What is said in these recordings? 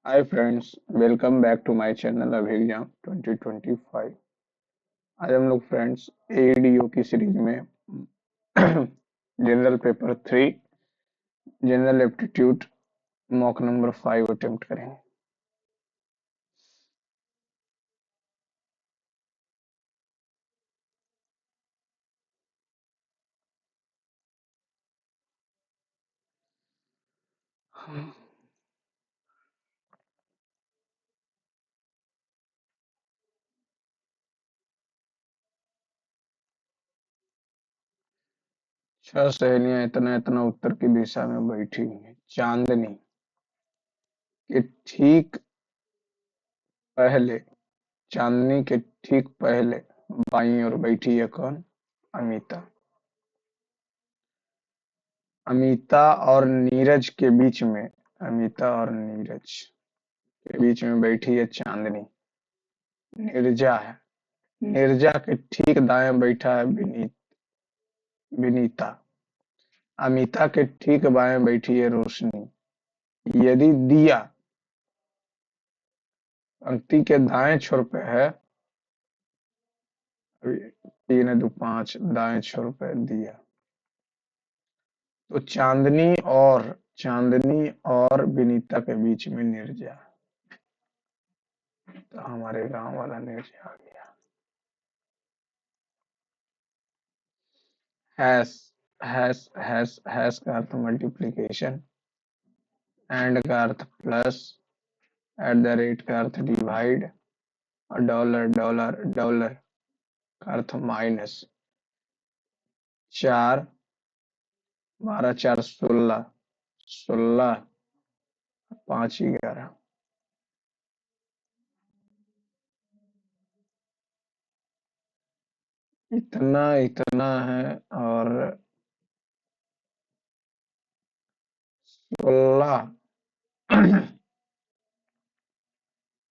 Hi friends, welcome back to my channel अभिज्ञान 2025। आज हम लोग फ्रेंड्स एडीओ की सीरीज में general paper 3 general aptitude mock number 5 attempt करेंगे। छह सहेलियां इतना इतना उत्तर की दिशा में बैठी हुई हैं। चांदनी के ठीक पहले चांदनी के ठीक पहले बाईं ओर बैठी है कौन? अमिता। अमिता और नीरज के बीच में अमिता और नीरज के बीच में बैठी है चांदनी। नीरजा है। नीरजा के ठीक दाएं बैठा है विनीता। अमिता के ठीक बाएं बैठी है रोशनी। यदि दिया पंक्ति के दाएं छोर पे है, 3 2 5 दाएं छोर पे दिया, तो चांदनी और विनीता के बीच में नीरजा। तो हमारे गांव वाला नीरजा आ गया। हैश हैश का अर्थ मल्टीप्लीकेशन, एंड का अर्थ प्लस, एट द रेट का अर्थ डिवाइड, और डॉलर डॉलर डॉलर का अर्थ माइनस। 4 12 4 16, 16 5 11। इतना इतना है। और 16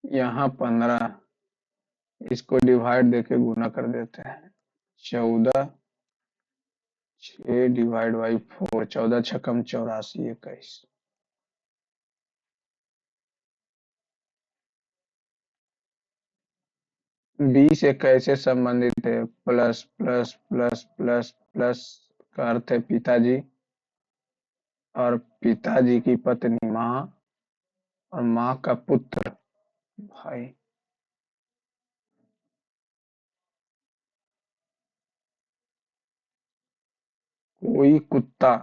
यहाँ 15, इसको डिवाइड देके गुना कर देते हैं। 14 6 डिवाइड बाई 4, 14 छकम 84 21। 20 21 से संबंधित है। Plus plus plus plus plus का अर्थ है पिताजी, और पिताजी की पत्नी माँ, और माँ का पुत्र भाई। कोई कुत्ता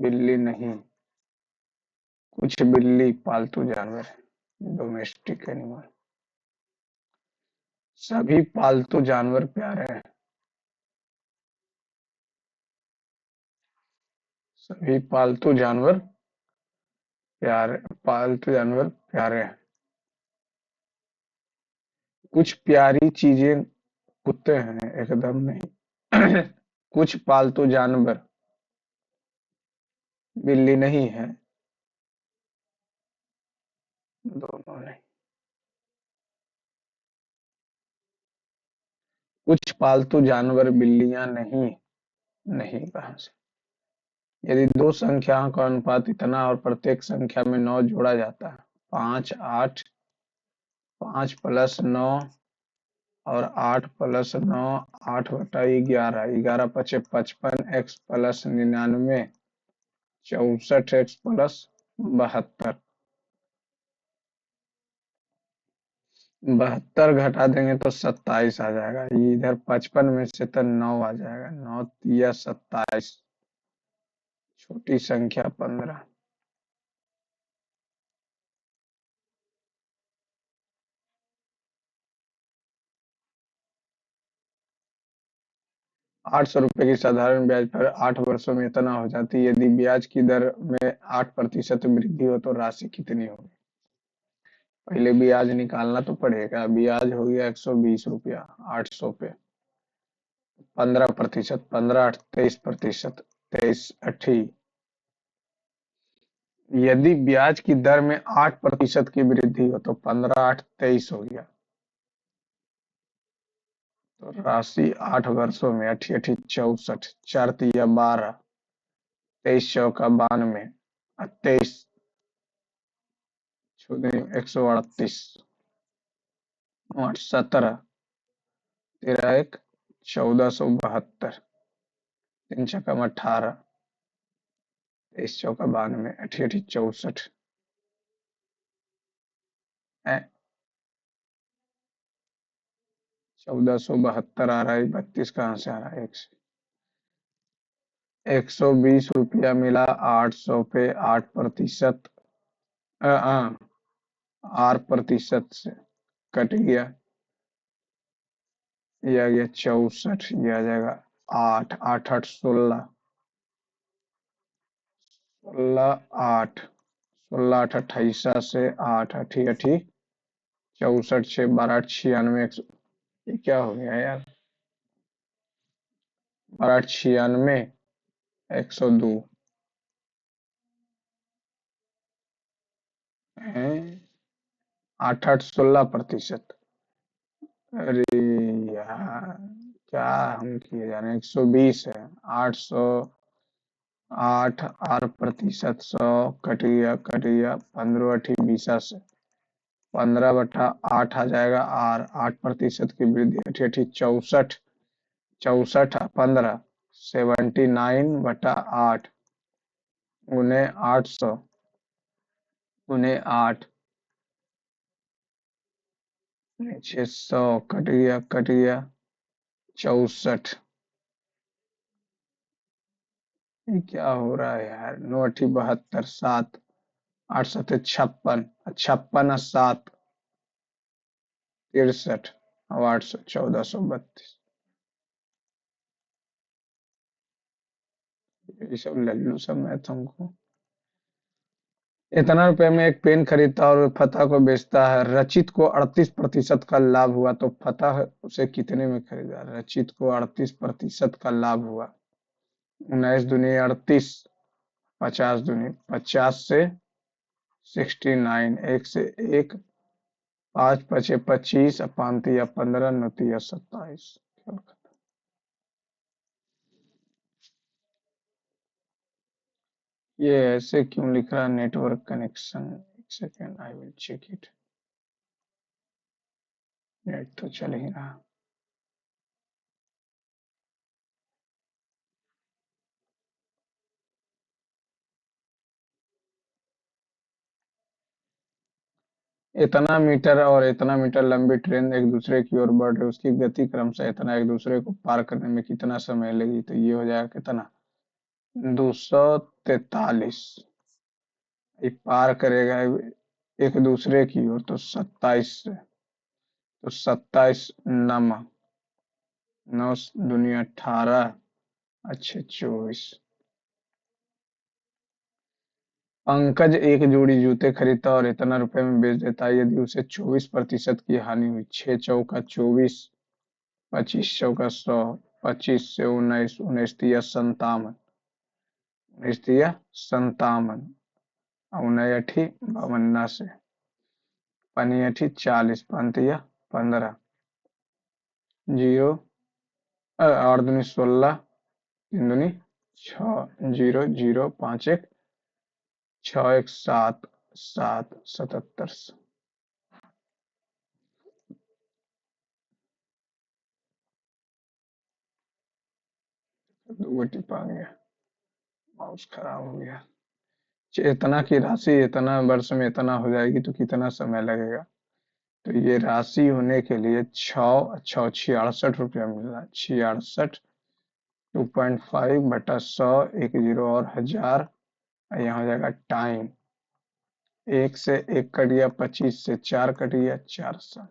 बिल्ली नहीं, कुछ बिल्ली पालतू जानवर है, डोमेस्टिक एनिमल। सभी पालतू जानवर प्यारे हैं। सभी पालतू जानवर प्यारे हैं। कुछ प्यारी चीजें कुत्ते हैं, एकदम नहीं। कुछ पालतू जानवर बिल्ली नहीं है, दोनों नहीं। कुछ पालतू जानवर बिल्लियां नहीं, नहीं कहां से? यदि दो संख्याओं का अनुपात इतना और प्रत्येक संख्या में 9 जोड़ा जाता है, 5 8, 5 प्लस 9 और 8 प्लस 9, 8/11, 11 पचे 55, एक्स प्लस 99, 64 एक्स प्लस 72। 72 घटा देंगे तो 27 आ जाएगा। इधर 55 में से तो 9 आ जाएगा। 9 तिया 27, छोटी संख्या 15। 800 रुपए की साधारण ब्याज पर 8 वर्षों में इतना हो जाती है। यदि ब्याज की दर में 8% वृद्धि हो तो राशि कितनी होगी? पहले ब्याज निकालना तो पड़ेगा। ब्याज हो गया 120 रुपया 800 पे। 15%, 15 8 23%, 23 यदि ब्याज की दर में 8% की वृद्धि हो तो 15 8 23 हो गया। तो राशि 8 वर्षों में 8 8 64, 4 तिया 12, 23 चौका 92, 23 138, 17, तेरह एक 1472, तीन छक्का 18, तेईस चौका 92, अठी अठी 64, 1472 आ रहा है, 32 कहाँ से आ रहा है? 120 रुपया मिला, 800 पे 8%, हाँ 8% से कट गया, ये आ गया 64, ये आ जाएगा 8, 8 8 16, 16 8, 16 8 28 से 8 अठी अठी 64, 6 12 96, ये क्या हो गया यार? 12 96, 102 है, 8 8 16%। अरे यार, क्या हम किए जा रहे हैं? 120 है, 800, 8 8%, 100 कट गया 15 अठी 20 से 15/8 आ जाएगा, आर 8% की वृद्धि अठी अठी 64, 64 15, 79/8 उन्हें 800, उन्हें 8, 600 कट गया 64, ये क्या हो रहा है यार? 9 अठी 72, 7, 8 7 56, 56 7 63, और 800 1432, ये सब लल्लू सब मैथ हमको। इतना रुपए में एक पेन खरीदता और फतह को बेचता है। रचित को 38% का लाभ हुआ, तो फतह उसे कितने में खरीदा? रचित को 38% का लाभ हुआ। 19 दूनी 38, 50 दूनी 50 से 69, एक से एक, 5 5 25, 5 15, 9 27। ये ऐसे क्यों लिख रहा? नेटवर्क कनेक्शन, एक second, I will check it. Net तो चल ही रहा। इतना मीटर और इतना मीटर लंबी ट्रेन एक दूसरे की ओर बढ़ रही, उसकी गति क्रमशः इतना, एक दूसरे को पार करने में कितना समय लेगी? तो ये हो जाएगा कितना? 243। ये पार करेगा एक दूसरे की ओर तो 27 से, तो 27 नम 9 दूनी 18, अच्छे 24। पंकज एक जोड़ी जूते खरीदता और इतना रुपए में बेच देता है, यदि उसे 24% की हानि हुई। 6 चौका 24, 25 चौका 100, 25 से 19, 19 तिया 57, 19 तिया 57, उनई अठी 52 से, पनी अठी 40, 5 तिया 15, जीरो, 8 दूनी 16, 3 दूनी 6, 0 0 5 1, 6 1 7, 7 77। दो टिपा गया, माउस खराब हो गया। इतना की राशि इतना वर्ष में इतना हो जाएगी तो कितना समय लगेगा? तो ये राशि होने के लिए 6 66 रुपया मिल रहा है। 66, 2.5/100, एक जीरो और 1000, यहाँ हो जाएगा टाइम। एक से एक कट गया, 25 से 4 कट गया, 400।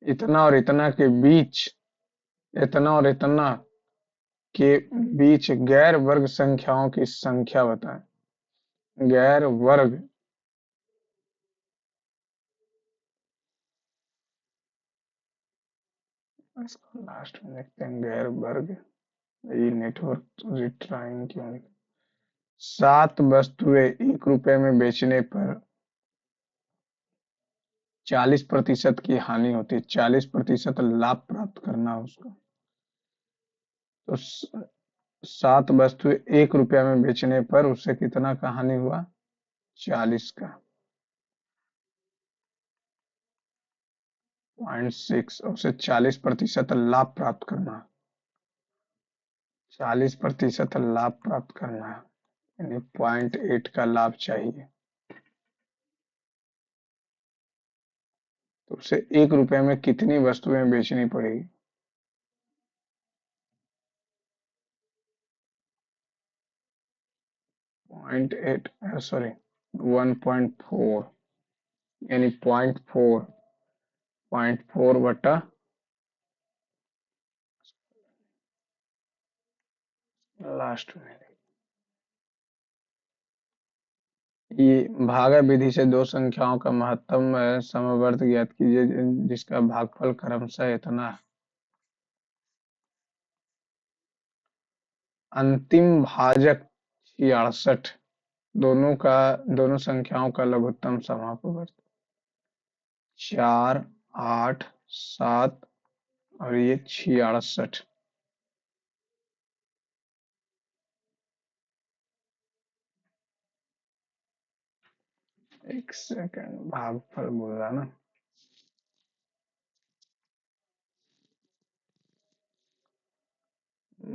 इतना और इतना के बीच, इतना और इतना के बीच गैर वर्ग संख्याओं की संख्या बताएं। गैर वर्ग, इसको लास्ट में देखते हैं। गैर वर्ग, ये नेटवर्क रिट्राइंग क्यों लिखा? 7 वस्तुएं 1 रुपए में बेचने पर 40% की हानि होती है। 40% लाभ प्राप्त करना उसको, तो 7 वस्तुएं 1 रुपया में बेचने पर उसे कितना का हानि हुआ? 40 का। 0.6 उसे 40% लाभ प्राप्त करना है। 40% लाभ प्राप्त करना है, यानी 0.8 का लाभ चाहिए। तो उसे 1 रुपए में कितनी वस्तुएं बेचनी पड़ेगी? 0.8, सॉरी, 1.4, यानी 0.4 बटा लास्ट में। ये भागा विधि से दो संख्याओं का महत्तम समवर्त ज्ञात कीजिए जिसका भागफल क्रमशः इतना है। अंतिम भाजक 66, दोनों संख्याओं का लघुत्तम समापवर्त 4, 8, 7 और ये 66। एक सेकंड, भागफल बोल रहा ना।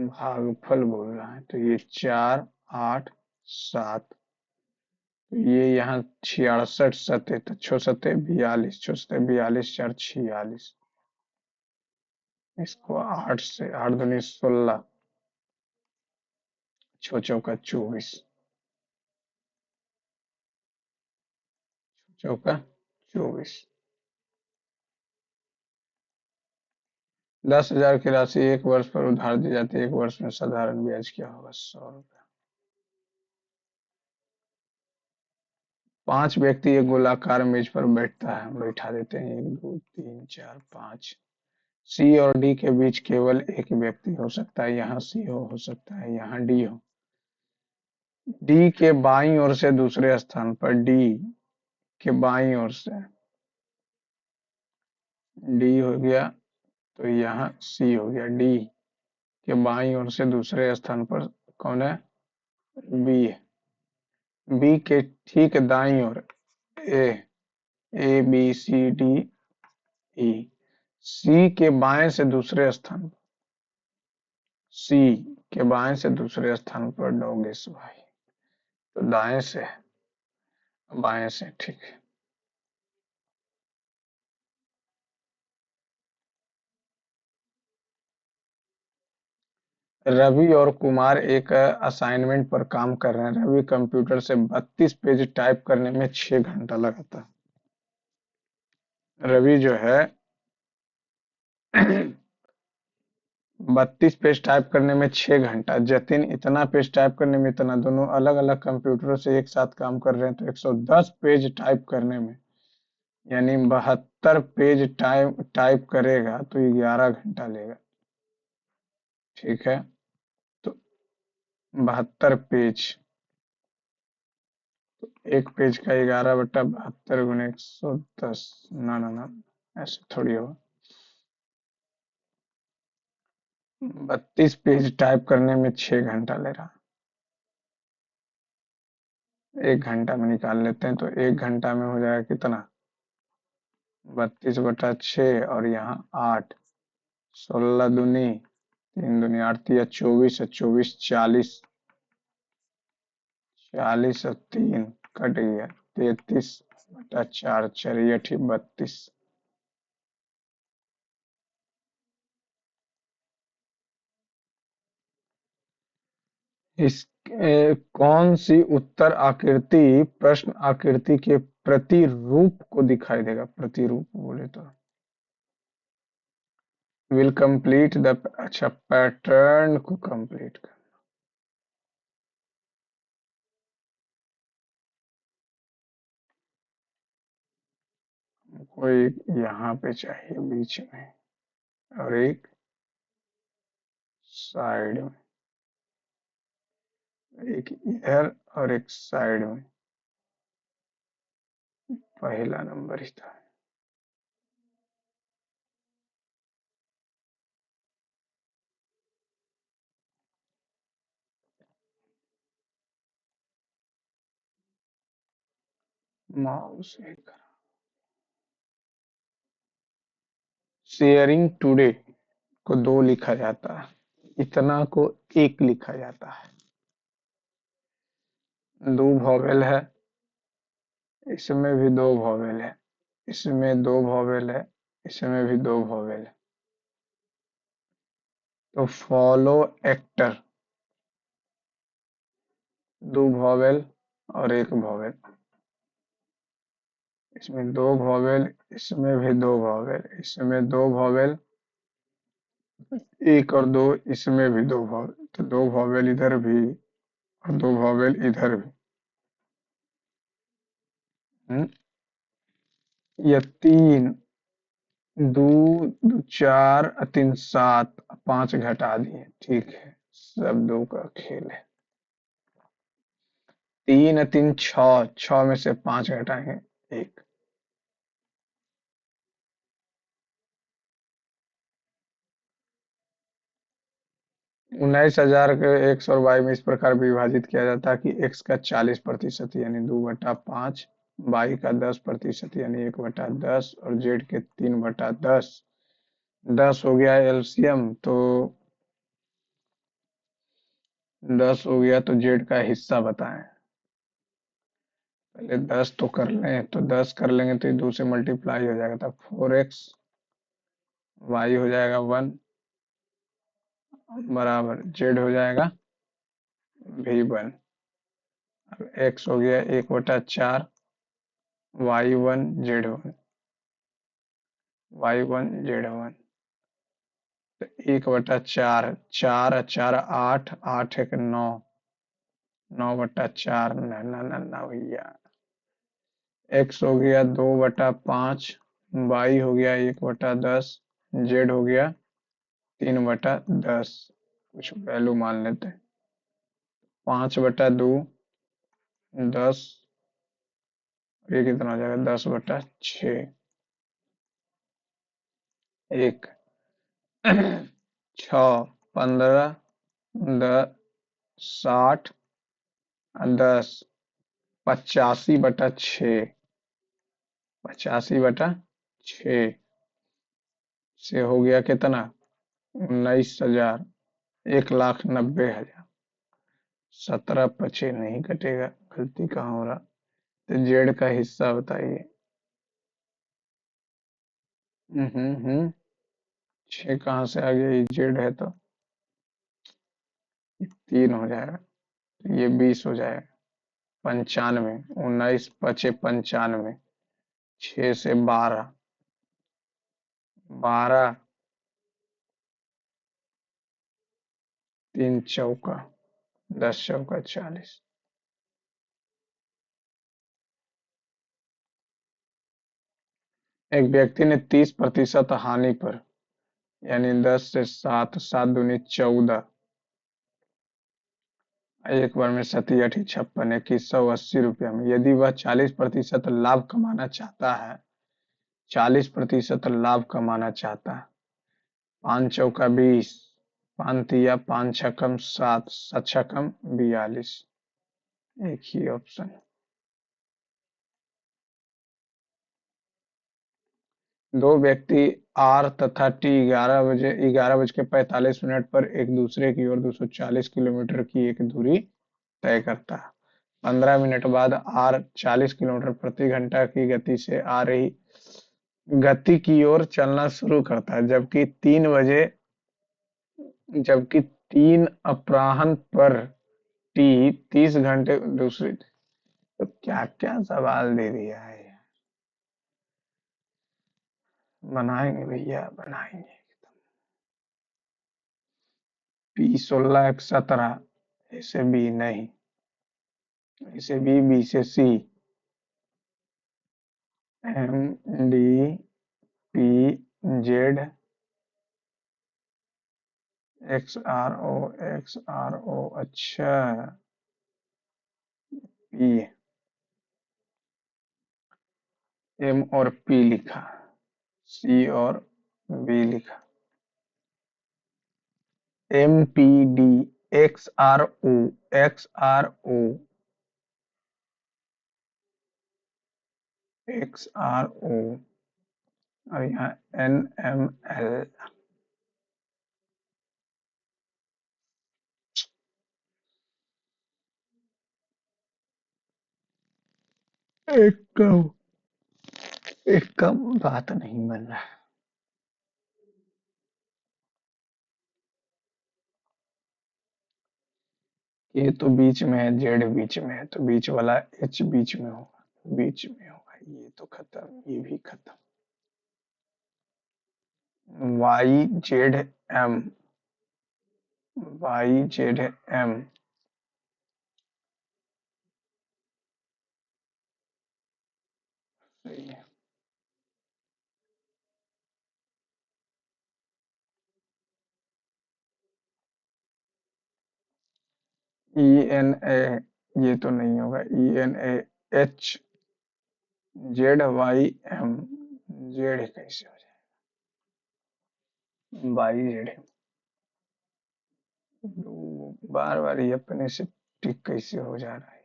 भागफल बोल रहा है तो ये 4, 8, 7, तो ये यहाँ 66 सते, तो 6 सते 42, 6 सते 42, 4 46। इसको 8 से, 8 दूनी 16, 6 चौका 24, चौका 24। 10,000 की राशि 1 वर्ष पर उधार दी जाती है, 1 वर्ष में साधारण ब्याज क्या होगा? 100 रुपया। 5 व्यक्ति एक गोलाकार मेज पर बैठा देते हैं, 1, 2, 3, 4, 5। सी और डी के बीच केवल एक व्यक्ति हो सकता है, यहाँ सी हो सकता है, यहाँ डी हो। डी के बाईं ओर से दूसरे स्थान पर, डी के बाईं ओर से डी हो गया, तो यहाँ सी हो गया। डी के बाईं ओर से दूसरे स्थान पर कौन है? बी है। बी के ठीक दाईं ओर ए, A B C D E. सी के बाएं से दूसरे स्थान पर, सी के बाएं से दूसरे स्थान पर डॉगेश भाई, तो दाएं से बाएं से, ठीक है। रवि और कुमार एक असाइनमेंट पर काम कर रहे हैं। रवि कंप्यूटर से 32 पेज टाइप करने में 6 घंटा लगाता है। रवि जो है 32 पेज टाइप करने में 6 घंटा, जतिन इतना पेज टाइप करने में इतना, दोनों अलग अलग कंप्यूटरों से एक साथ काम कर रहे हैं, तो 110 पेज टाइप करने में, यानी 72 पेज टाइप टाइप करेगा तो 11 घंटा लेगा। ठीक है, तो 72 पेज, एक पेज का 11/72 × 110, ना ना ना, ऐसे थोड़ी हो। 32 पेज टाइप करने में 6 घंटा ले रहा। 1 घंटा में निकाल लेते हैं, तो 1 घंटा में हो जाएगा कितना? 32/6 और यहाँ 8, 16 दूनी 3 दूनी 8, 24 है, 24, 40, 40 और 3 कट गया, 33/4, 4 32। इस कौन सी उत्तर आकृति प्रश्न आकृति के प्रतिरूप को दिखाई देगा? प्रतिरूप बोले तो विल कंप्लीट द, अच्छा, पैटर्न को कंप्लीट कर। कोई यहाँ पे चाहिए बीच में, और एक साइड में, एक इधर और एक साइड में। पहला नंबर ही था। माउस एक। शेयरिंग टुडे को दो लिखा जाता है, इतना को एक लिखा जाता है। दो वॉवेल है, इसमें भी दो वॉवेल है, इसमें दो वॉवेल है, इसमें भी दो वॉवेल है। तो फॉलो एक्टर, दो वॉवेल और एक वॉवेल, इसमें दो वॉवेल, इसमें भी दो वॉवेल, इसमें दो वॉवेल, एक और दो, इसमें भी दो वॉवेल, तो दो वॉवेल इधर भी और दो वॉवेल इधर भी। या तीन, दो, दो चार, तीन सात, पांच घटा दिए, ठीक है, सब दो का खेल है। तीन तीन छह, छह में से पांच घटाएंगे, एक। 19,000 के एक्स और वाई में इस प्रकार विभाजित किया जाता है कि एक्स का 40% यानी 2/5, वाई का 10% यानी 1/10 और जेड के 3/10। 10 हो गया एलसीएम, तो 10 हो गया तो जेड का हिस्सा बताएं। पहले 10 तो कर लें, तो 10 कर लेंगे तो ये 2 से मल्टीप्लाई हो जाएगा, तब 4x, वाई हो जाएगा 1 बराबर जेड हो जाएगा v1। अब x हो गया 1/4, y1 z1, y1 z1। तो 1/4, 4 8, 8 1 9, 9/4, ना भैया। x हो गया 2/5, y हो गया 1/10, z हो गया 3/10। कुछ वैल्यू मान लेते हैं, 5/2, 10, ये कितना हो जाएगा 10/6। एक, 6, 15, 10, 60, 10, 85/6, 85/6 से हो गया कितना 19,000, 1,90,000। 17/5 नहीं कटेगा, गलती कहाँ हो रहा। तो जेड का हिस्सा बताइए। हम्म। 6 कहाँ से आ गया, ये जेड है तो 3 हो जाएगा, तो ये 20 हो जाएगा। 95, 19/5 95, 6 से 12, 12, 3 चौका, 10 चौका 40। एक व्यक्ति ने 30% हानि पर, यानी 10 से 7, 7 दूनी 14, एक बार में 7 8 56, 2180 रुपया में, यदि वह 40% लाभ कमाना चाहता है, 40% लाभ कमाना चाहता है, 5 चौका 20, 5 तिया 5 छकम 7, 7 छकम 42, एक ही ऑप्शन। दो व्यक्ति आर तथा टी 11 बज के 45 मिनट पर एक दूसरे की ओर 240 किलोमीटर की एक दूरी तय करता है। 15 मिनट बाद आर 40 किलोमीटर प्रति घंटा की गति से आ रही गति की ओर चलना शुरू करता है, जबकि 3 अपराह्न पर टी 30 घंटे दूसरी। तो क्या क्या सवाल दे दिया है, बनाएंगे भैया बनाएंगे। P16 इसे बी नहीं, इसे बी, बी से C, M D P Z X R O अच्छा, पी, एम और पी लिखा, सी और बी लिखा, M P D X R O XRO और यहाँ NML। एक कम एक कम बात नहीं बन रहा। ये तो बीच में है, जेड बीच में है, तो बीच वाला एच बीच में होगा, बीच में होगा। ये तो खत्म, ये भी खत्म। YZM, YZM। सही है। ENA, ये तो नहीं होगा। ENAH, ZYM, जेड कैसे हो जाए? YZM। बार बार ये अपने से टिक कैसे हो जा रहा है?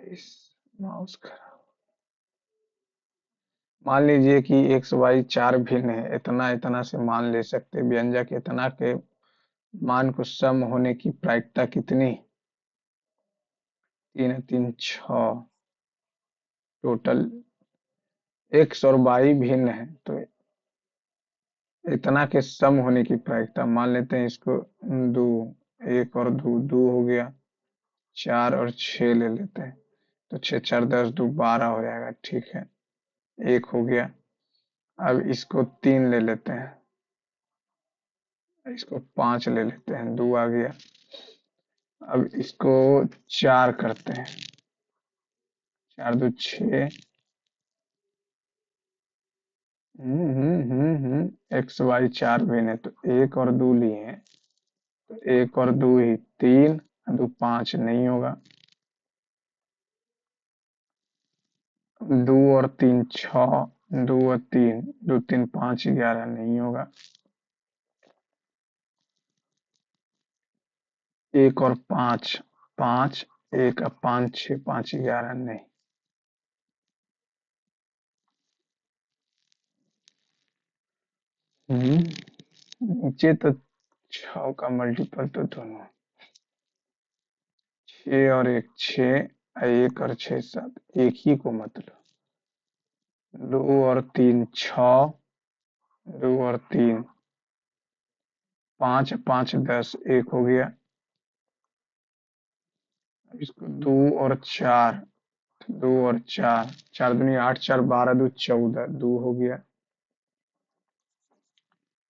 इस माउस खराब। मान लीजिए कि एक्स वाई चार भिन्न है, इतना इतना से मान ले सकते व्यंजक इतना के मान को सम होने की प्रायिकता कितनी? 3 3 6। टोटल एक्स और वाई भिन्न है, तो इतना के सम होने की प्रायिकता मान लेते हैं इसको। दो, एक और दो, दो हो गया। 4 और 6 ले लेते हैं, तो 6 4 10, 2 12 हो जाएगा। ठीक है, एक हो गया। अब इसको 3 ले लेते हैं, इसको 5 ले लेते हैं, 2 आ गया। अब इसको 4 करते हैं, 4 2 6। एक्स वाई चार भिन्न है, तो एक और दो लिए हैं, तो एक और दो ही 3, 2 5 नहीं होगा। 2 और 3 6, 2 और 3, 2 3 5 11 नहीं होगा। एक और 5, 5 1 5 6 5 11 नहीं। नीचे तो 6 का मल्टीपल तो दोनों, 6 और 1 6, 1 और 6 7, एक ही को मतलब। 2 और 3 6, 2 और 3 5 5 10, एक हो गया। इसको 2 और 4, 2 और 4, 4 दूनी 8, 4 12 2 14, 2 हो गया।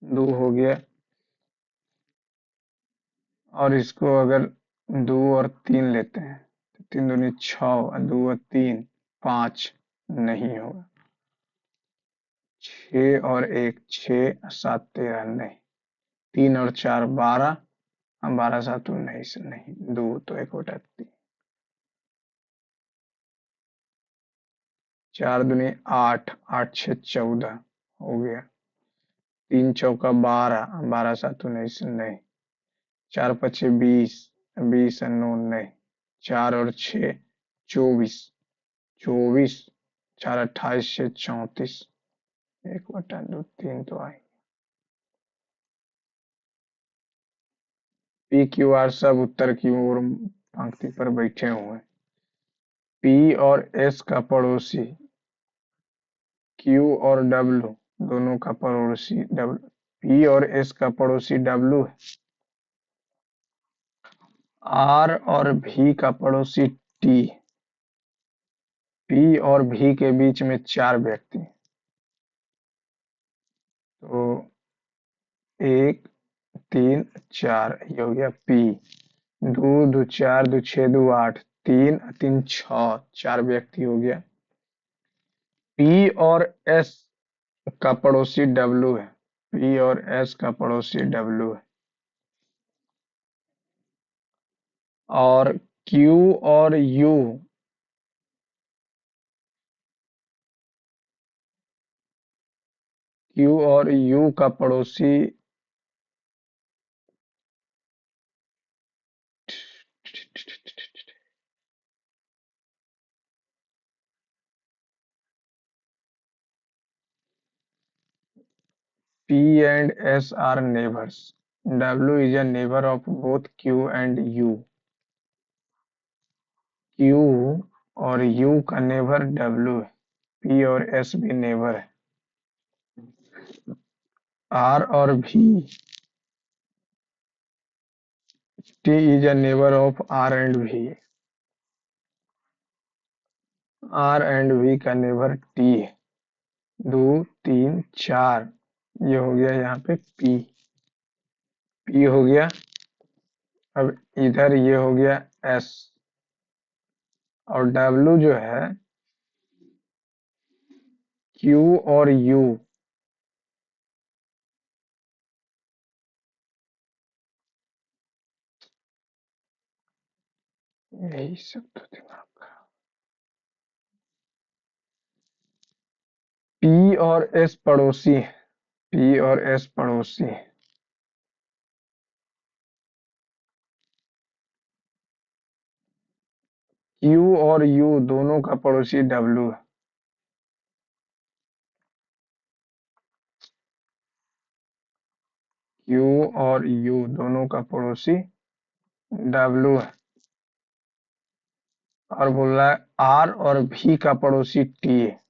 2 हो गया। और इसको अगर 2 और 3 लेते हैं, तो 3 दूनी 6, 2 और 3 5 नहीं होगा। 6 और 1 6 7 13 नहीं। 3 और 4 12, हम 12 7 नहीं से नहीं, 2 तो 1 बटा 3। 4 दूनी 8, 8 6 14 हो गया। 3 चौका 12, 12 7 19 से नहीं। 4 5 20, 20 और 9 नहीं। 4 और 6 24, 24। 4 28 6 34, 1 बटा 2 3 तो आई। पी क्यू आर सब उत्तर की ओर पंक्ति पर बैठे हुए। पी और एस का पड़ोसी क्यू और डब्ल्यू दोनों का पड़ोसी डब्ल्यू। पी और एस का पड़ोसी डब्ल्यू है। आर और भी का पड़ोसी टी। पी और भी के बीच में 4 व्यक्ति, तो 1 3 4, ये हो गया पी। 2 2 4 2 6 2 8, 3 3 6, 4 व्यक्ति हो गया। पी और एस का पड़ोसी डब्ल्यू है। पी और एस का पड़ोसी डब्ल्यू है। और क्यू और यू, क्यू और यू का पड़ोसी P and S are neighbors. W is a neighbor of both Q and U. Q और U का नेबर W है। P और S भी नेबर है। R और V, T is a neighbor of R and V. R and V का neighbour T है। 2 3 4, ये हो गया यहाँ पे P। P हो गया। अब इधर ये हो गया S, और W जो है Q और U। यही सब तो दिमाग का। P और S पड़ोसी हैं। P और S पड़ोसी हैं। Q और U दोनों का पड़ोसी W है। Q और U दोनों का पड़ोसी W है। और बोल रहा है R और V का पड़ोसी T है।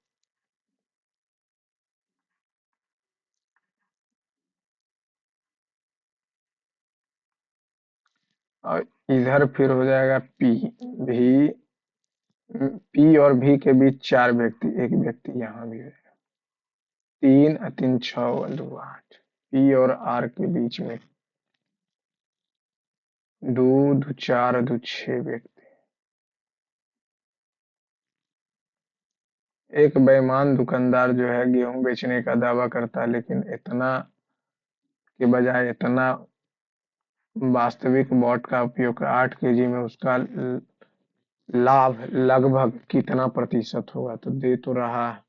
और इधर फिर हो जाएगा P। V, P और V के बीच 4 व्यक्ति, एक व्यक्ति यहाँ भी है। 3 3 6 2 8। P और R के बीच में 2 2 4 2 6 व्यक्ति। एक बेईमान दुकानदार जो है गेहूं बेचने का दावा करता है, लेकिन इतना के बजाय इतना वास्तविक बॉट का उपयोग कर 8 केजी में उसका लाभ लगभग कितना प्रतिशत होगा? तो दे तो रहा है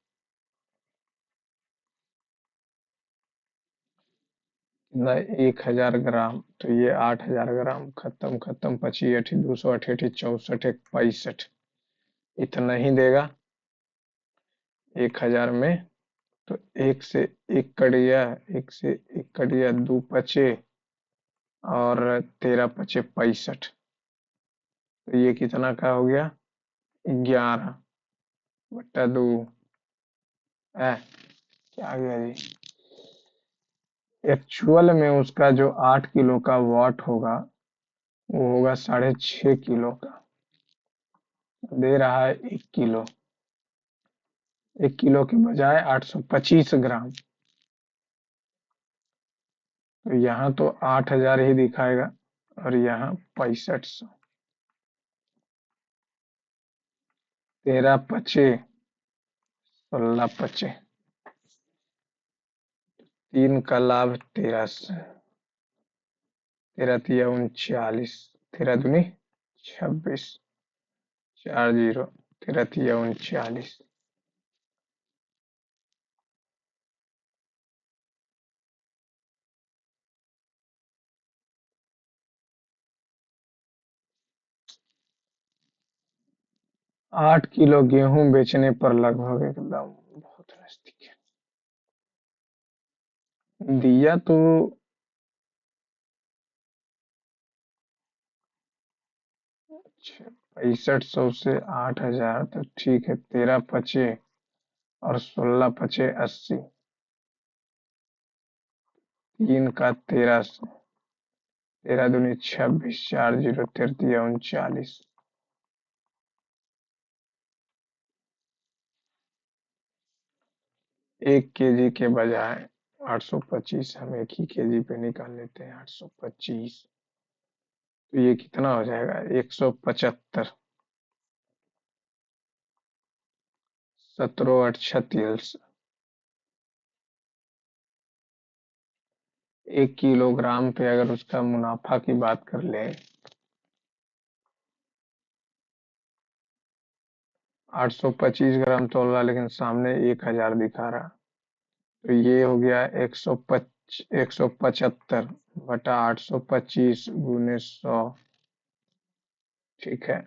1000 ग्राम, तो ये 8000 ग्राम। खत्म खत्म, 25 अठी 268 64 65, इतना ही देगा 1000 में। तो एक से एक कट गया, एक से एक कट गया, 2 बचे और 13 बचे 65। तो ये कितना का हो गया? 11/2। क्या आ गया जी? एक्चुअल में उसका जो 8 किलो का वॉट होगा वो होगा 6.5 किलो का। दे रहा है 1 किलो। 1 किलो के बजाय 825 ग्राम। तो यहाँ तो 8000 ही दिखाएगा और यहाँ 6500। 13 बचे, 16 बचे, 3 का लाभ 13 से। 13 तिया 39, 13 दूनी 26, 4 0, 13 तिया 39। 8 किलो गेहूं बेचने पर लगभग एकदम बहुत नजदीक है। दिया तो 6500 से 8000, तो ठीक है। 13 बचे और 16 बचे 80। 3 का 1300, 13 दूनी 26, 4 0, 13 तिया 39। 1 केजी के बजाय 825, हम एक ही केजी पे निकाल लेते हैं। 825, तो ये कितना हो जाएगा? 175। 17 8 36। 1 किलोग्राम पे अगर उसका मुनाफा की बात कर ले, 825 ग्राम तोल रहा, लेकिन सामने 1000 दिखा रहा। तो ये हो गया 175/825 गुने 100। ठीक है,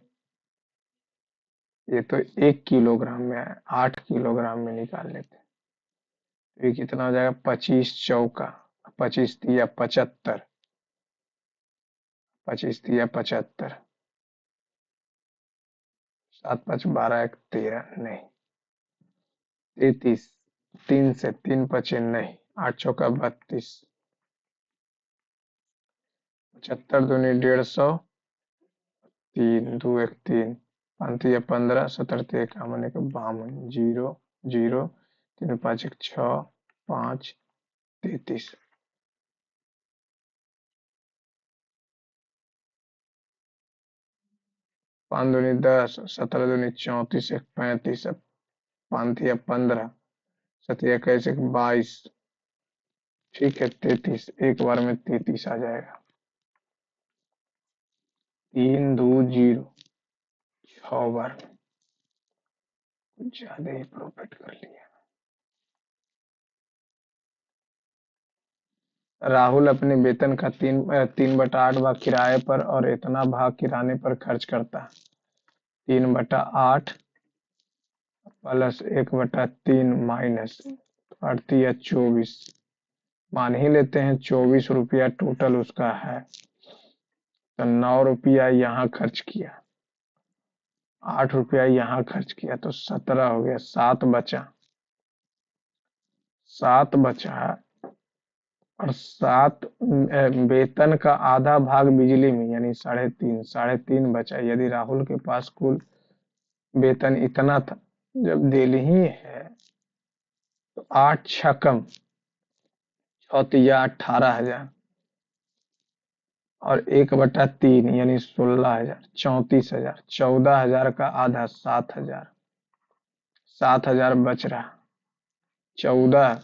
ये तो 1 किलोग्राम में है, 8 किलोग्राम में निकाल लेते हैं। तो ये कितना हो जाएगा, 25 चौका, 25 तिया 75, 25 तिया 75, 7 5 12 1 13, नहीं 33, 3 से 3 बचे नहीं, 8 चौका 32, 75 दूनी 150, 3 2 1 3, 5 तिया 15, 17 तिया 51, 0 0, 3 5 1 6, 5 33, 5 दूनी 10, 17 दूनी 34, 1 35, 5 तिया 15, 7 तिया 21, 1 22, ठीक है 33, एक बार में 33 आ जाएगा। 3 2 0, 6 बार में कुछ ज्यादा ही प्रॉफिट कर लिया। राहुल अपने वेतन का 3/8 भाग किराए पर और इतना भाग किराने पर खर्च करता है। 3/8 प्लस 1/3 माइनस 8 तिया 24, मान ही लेते हैं 24 रुपया टोटल उसका है, तो 9 रुपया यहाँ खर्च किया, 8 रुपया यहाँ खर्च किया, तो 17 हो गया, 7 बचा, 7 बचा, और 7 वेतन का आधा भाग बिजली में यानी 3.5, 3.5 बचा। यदि राहुल के पास कुल वेतन इतना था, जब दिल ही है तो 8 छकम 6 तिया 18,000 और 1/3 यानी 16,000, 34,000, 14,000 का आधा 7,000, 7,000 बच रहा, 14,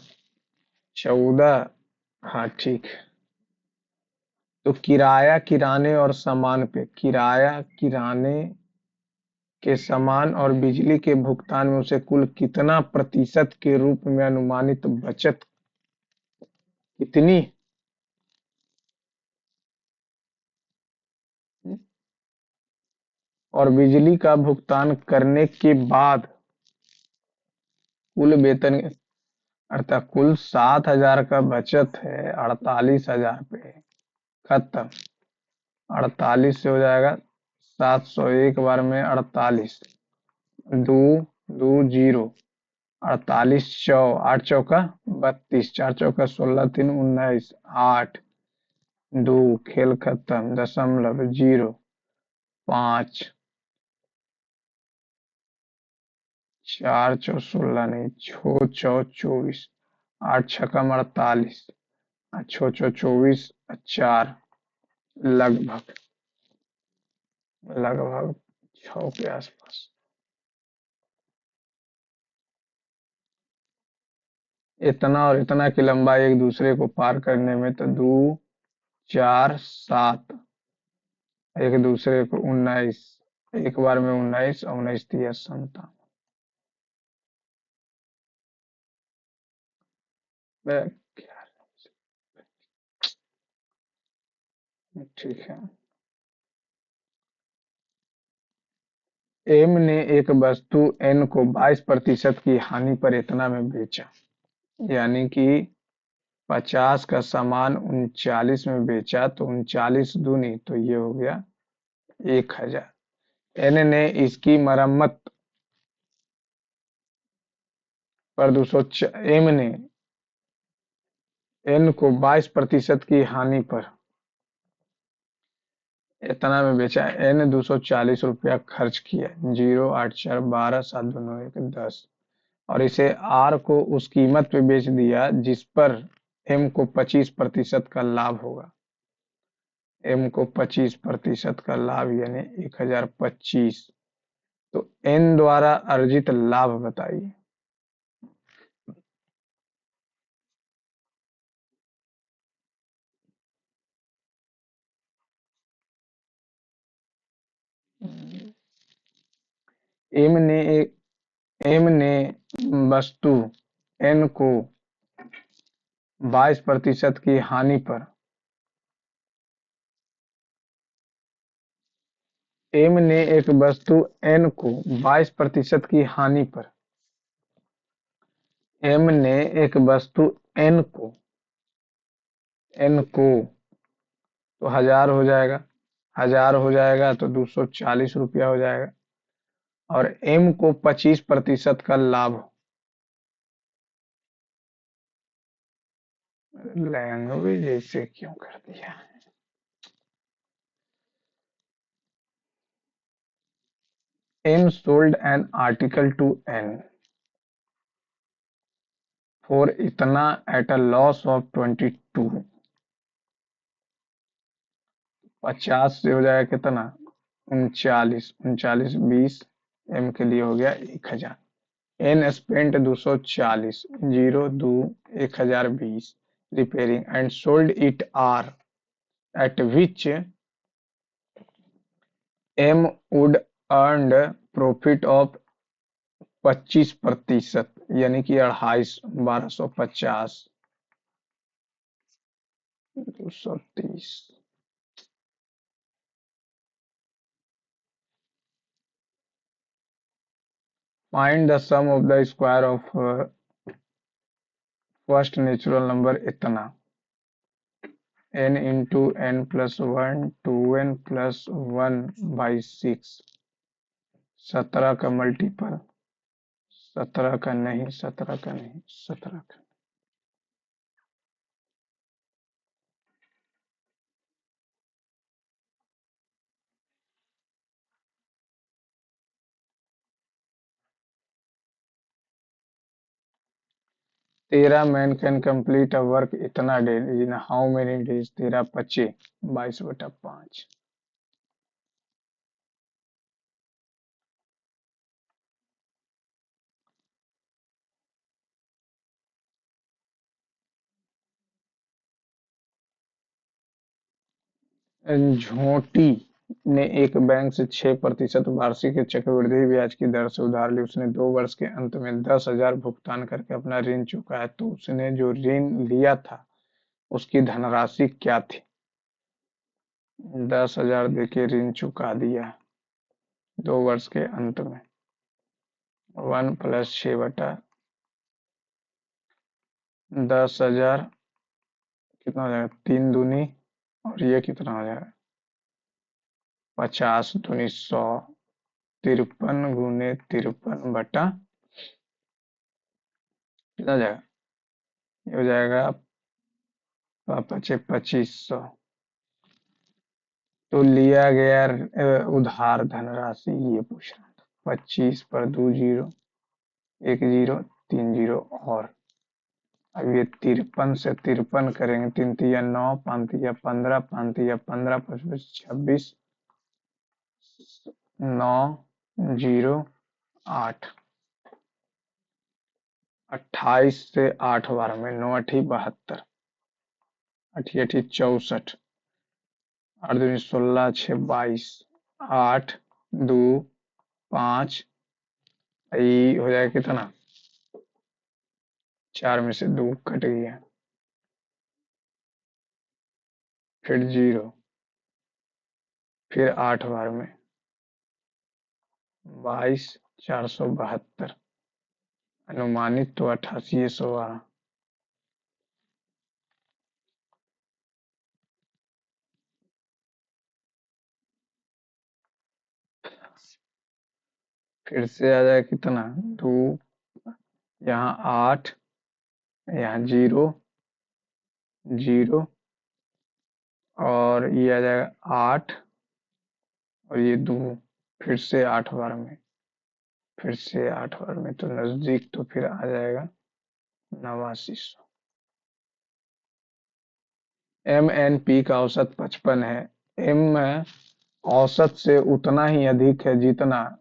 14, हाँ ठीक है। तो किराया किराने और सामान पे, किराया किराने के सामान और बिजली के भुगतान में उसे कुल कितना प्रतिशत के रूप में अनुमानित बचत कितनी, और बिजली का भुगतान करने के बाद कुल वेतन, अर्थात कुल 7,000 का बचत है, 48,000 पे खत्म। 48 से हो जाएगा 700, एक बार में 48, 2 2 0, 48 8 चौका 32, 4 चौका 16, 3 19, 8, 2, खेल खत्म, दशमलव 0 5, 4 चौ 16 नहीं, 6 चौ 24, 8 छकम 48, 6 चौ 24, 4, लगभग लगभग 6 के आसपास। इतना और इतना की लंबाई एक दूसरे को पार करने में तो 2 4 7, एक दूसरे को 19, एक बार में 19, 19 तिया 57, ठीक है। एम ने एक वस्तु एन को 22% की हानि पर इतना में बेचा, यानी कि 50 का सामान 39 में बेचा, तो 39 दूनी तो ये हो गया 1,000। एन ने इसकी मरम्मत पर 200, एम ने एन को 22% की हानि पर इतना में बेचा, एन 240 रुपया खर्च किया, 0 8 4 12 7 2 9 1 10, और इसे आर को उस कीमत पे बेच दिया जिस पर एम को 25% का लाभ होगा। एम को 25% का लाभ यानी 1,025, तो एन द्वारा अर्जित लाभ बताइए। एम ने एम ने वस्तु एन को 22% की हानि पर, एम ने एक वस्तु एन को 22% की हानि पर एम ने एक वस्तु एन को एन को तो 1000 हो जाएगा, 1000 हो जाएगा तो 240 रुपया हो जाएगा। और एम को 25% का लाभ हो। लैंग्वेज ऐसे क्यों कर दिया? M sold an article to N for इतना एट अ लॉस ऑफ 22। 50 से हो जाएगा कितना? 39, 39 20, एम के लिए हो गया 1000। N spent 240, 02 1020 repairing and sold it R at which M would earn profit of 25%, यानी कि 1250, 230। Find the sum of the square of first natural number इतना n into N plus one two N plus one by six. 17 का multiple, 17 का नहीं, 17 का नहीं, 17 का। 13 man can complete a work इतना days in how many days? 13 25, 22/5। Jhonti ने एक बैंक से 6% वार्षिक चक्रवृद्धि ब्याज की दर से उधार ली। उसने 2 वर्ष के अंत में 10,000 भुगतान करके अपना ऋण चुकाया, तो उसने जो ऋण लिया था उसकी धनराशि क्या थी? 10,000 देके ऋण चुका दिया 2 वर्ष के अंत में। 1 + 6/10,000 कितना हो जाएगा? 3 दूनी, और ये कितना हो जाएगा? 50 दूनी 100, 53 × 53 कितना हो जाएगा? ये हो जाएगा 2500। तो लिया गया उधार धनराशि ये पूछ रहा था। 25 पर 2 जीरो, 1 जीरो, 3 जीरो। और अब ये 53 से 53 करेंगे, 3 × 3 = 9, 5 × 15, 5 × 15 25 26, 9 0 8। 28 से 8 बार में 9 × 8 = 72, 8 × 8 = 64, 8 दूनी 16, 6 22, 8 2 5, ये हो जाएगा कितना? 4 में से 2 कट गया, फिर 0, फिर 8 बार में 22, 472। अनुमानित तो 8800 आ। फिर से आ जाएगा कितना? 2, यहाँ 8, यहाँ 0 0, और ये आ जाएगा 8, और ये 2, फिर से 8 बार में, फिर से 8 बार में, तो नजदीक तो फिर आ जाएगा 8900। एम एन पी का औसत 55 है। एम औसत से उतना ही अधिक है जितना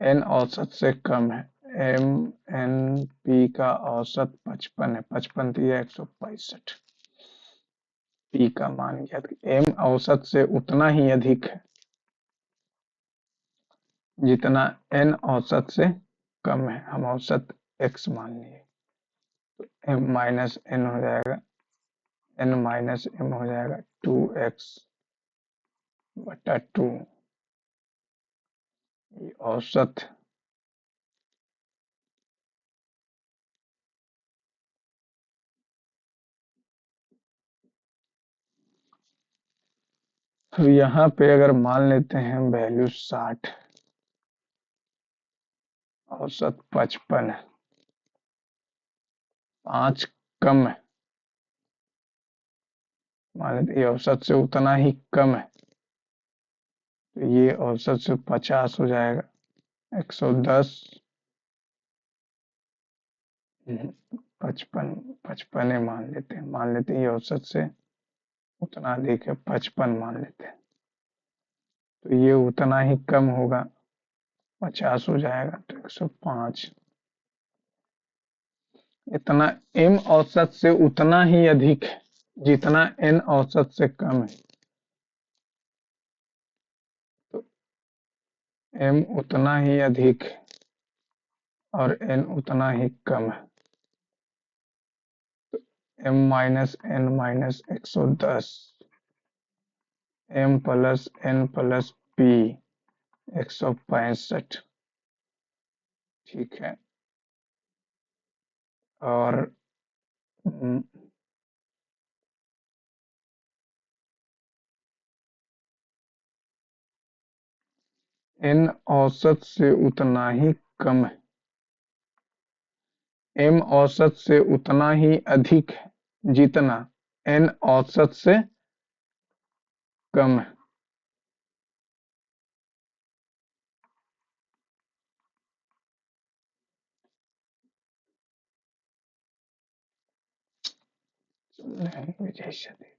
एन औसत से कम है। एम एन पी का औसत 55 है, 55 दिया 165। पी का मान ज्ञात। एम औसत से उतना ही अधिक है जितना एन औसत से कम है। हम औसत एक्स मान लिए, एम माइनस एन हो जाएगा, एन माइनस एम हो जाएगा 2x/2। औसत तो यहाँ पे अगर मान लेते हैं वैल्यू 60, औसत 55, 5 कम है, मान लेते ये औसत से उतना ही कम है, तो ये औसत से 50 हो जाएगा। 110, 55, 55 मान लेते हैं ये औसत से उतना अधिक है, 55 मान लेते हैं, तो ये उतना ही कम होगा, 50 हो जाएगा, तो 105। इतना m औसत से उतना ही अधिक है जितना n औसत से कम है, तो m उतना ही अधिक है और n उतना ही कम है, m minus n minus 110, m plus n plus p 165, ठीक है। और n औसत से उतना ही कम है, m औसत से उतना ही अधिक है जितना n औसत से कम है। लैंग्वेज ऐसा दे दी।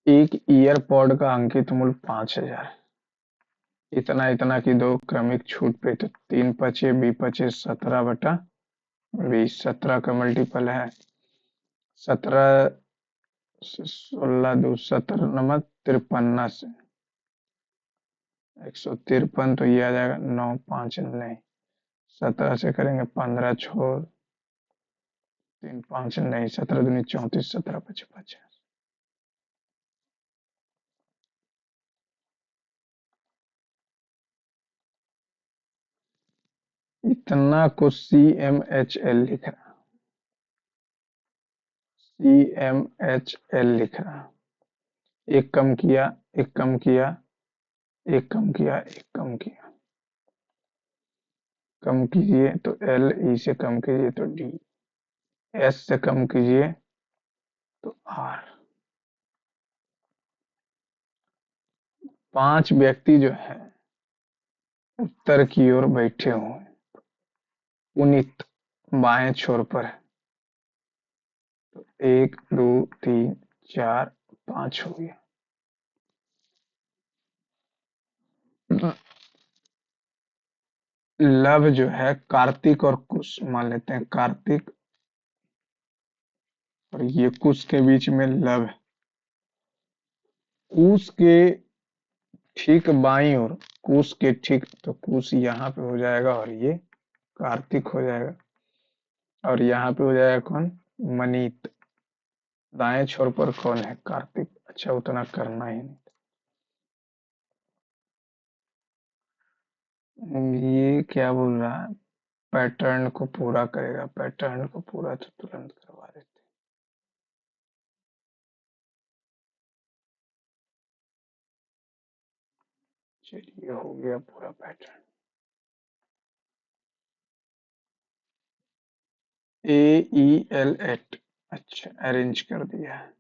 एक ईयरपॉड का अंकित मूल्य 5,000, इतना इतना की दो क्रमिक छूट पे, तो 3 × 5 = 20, 17/20, 17 का मल्टीपल है 17, 16 2 17 नंबर 53 से 153, तो ये आ जाएगा 9 5 नहीं, 17 से करेंगे 15 छोड़ 3 5 नहीं, 17 दूनी 34, 17 5 50। इतना को CMHL लिख रहा, CMHL लिख रहा, एक कम किया, एक कम किया, एक कम किया, एक कम किया, कम कीजिए तो L, E से कम कीजिए तो D, S से कम कीजिए तो R। 5 व्यक्ति जो है उत्तर की ओर बैठे हुए, पुनीत बाएं छोर पर है, तो 1 2 3 4 5 हो गया। लव जो है कार्तिक और कुश मान लेते हैं, कार्तिक और ये कुश के बीच में लव है, कुश के ठीक बाईं ओर, कुश के ठीक, तो कुश यहाँ पे हो जाएगा और ये कार्तिक हो जाएगा, और यहाँ पे हो जाएगा कौन, मनीत। दाएं छोर पर कौन है, कार्तिक। अच्छा उतना करना ही नहीं, ये क्या बोल रहा है, पैटर्न को पूरा करेगा, पैटर्न को पूरा तो तुरंत करवा देते। चलिए हो गया पूरा पैटर्न। AEL8, अच्छा अरेंज कर दिया है,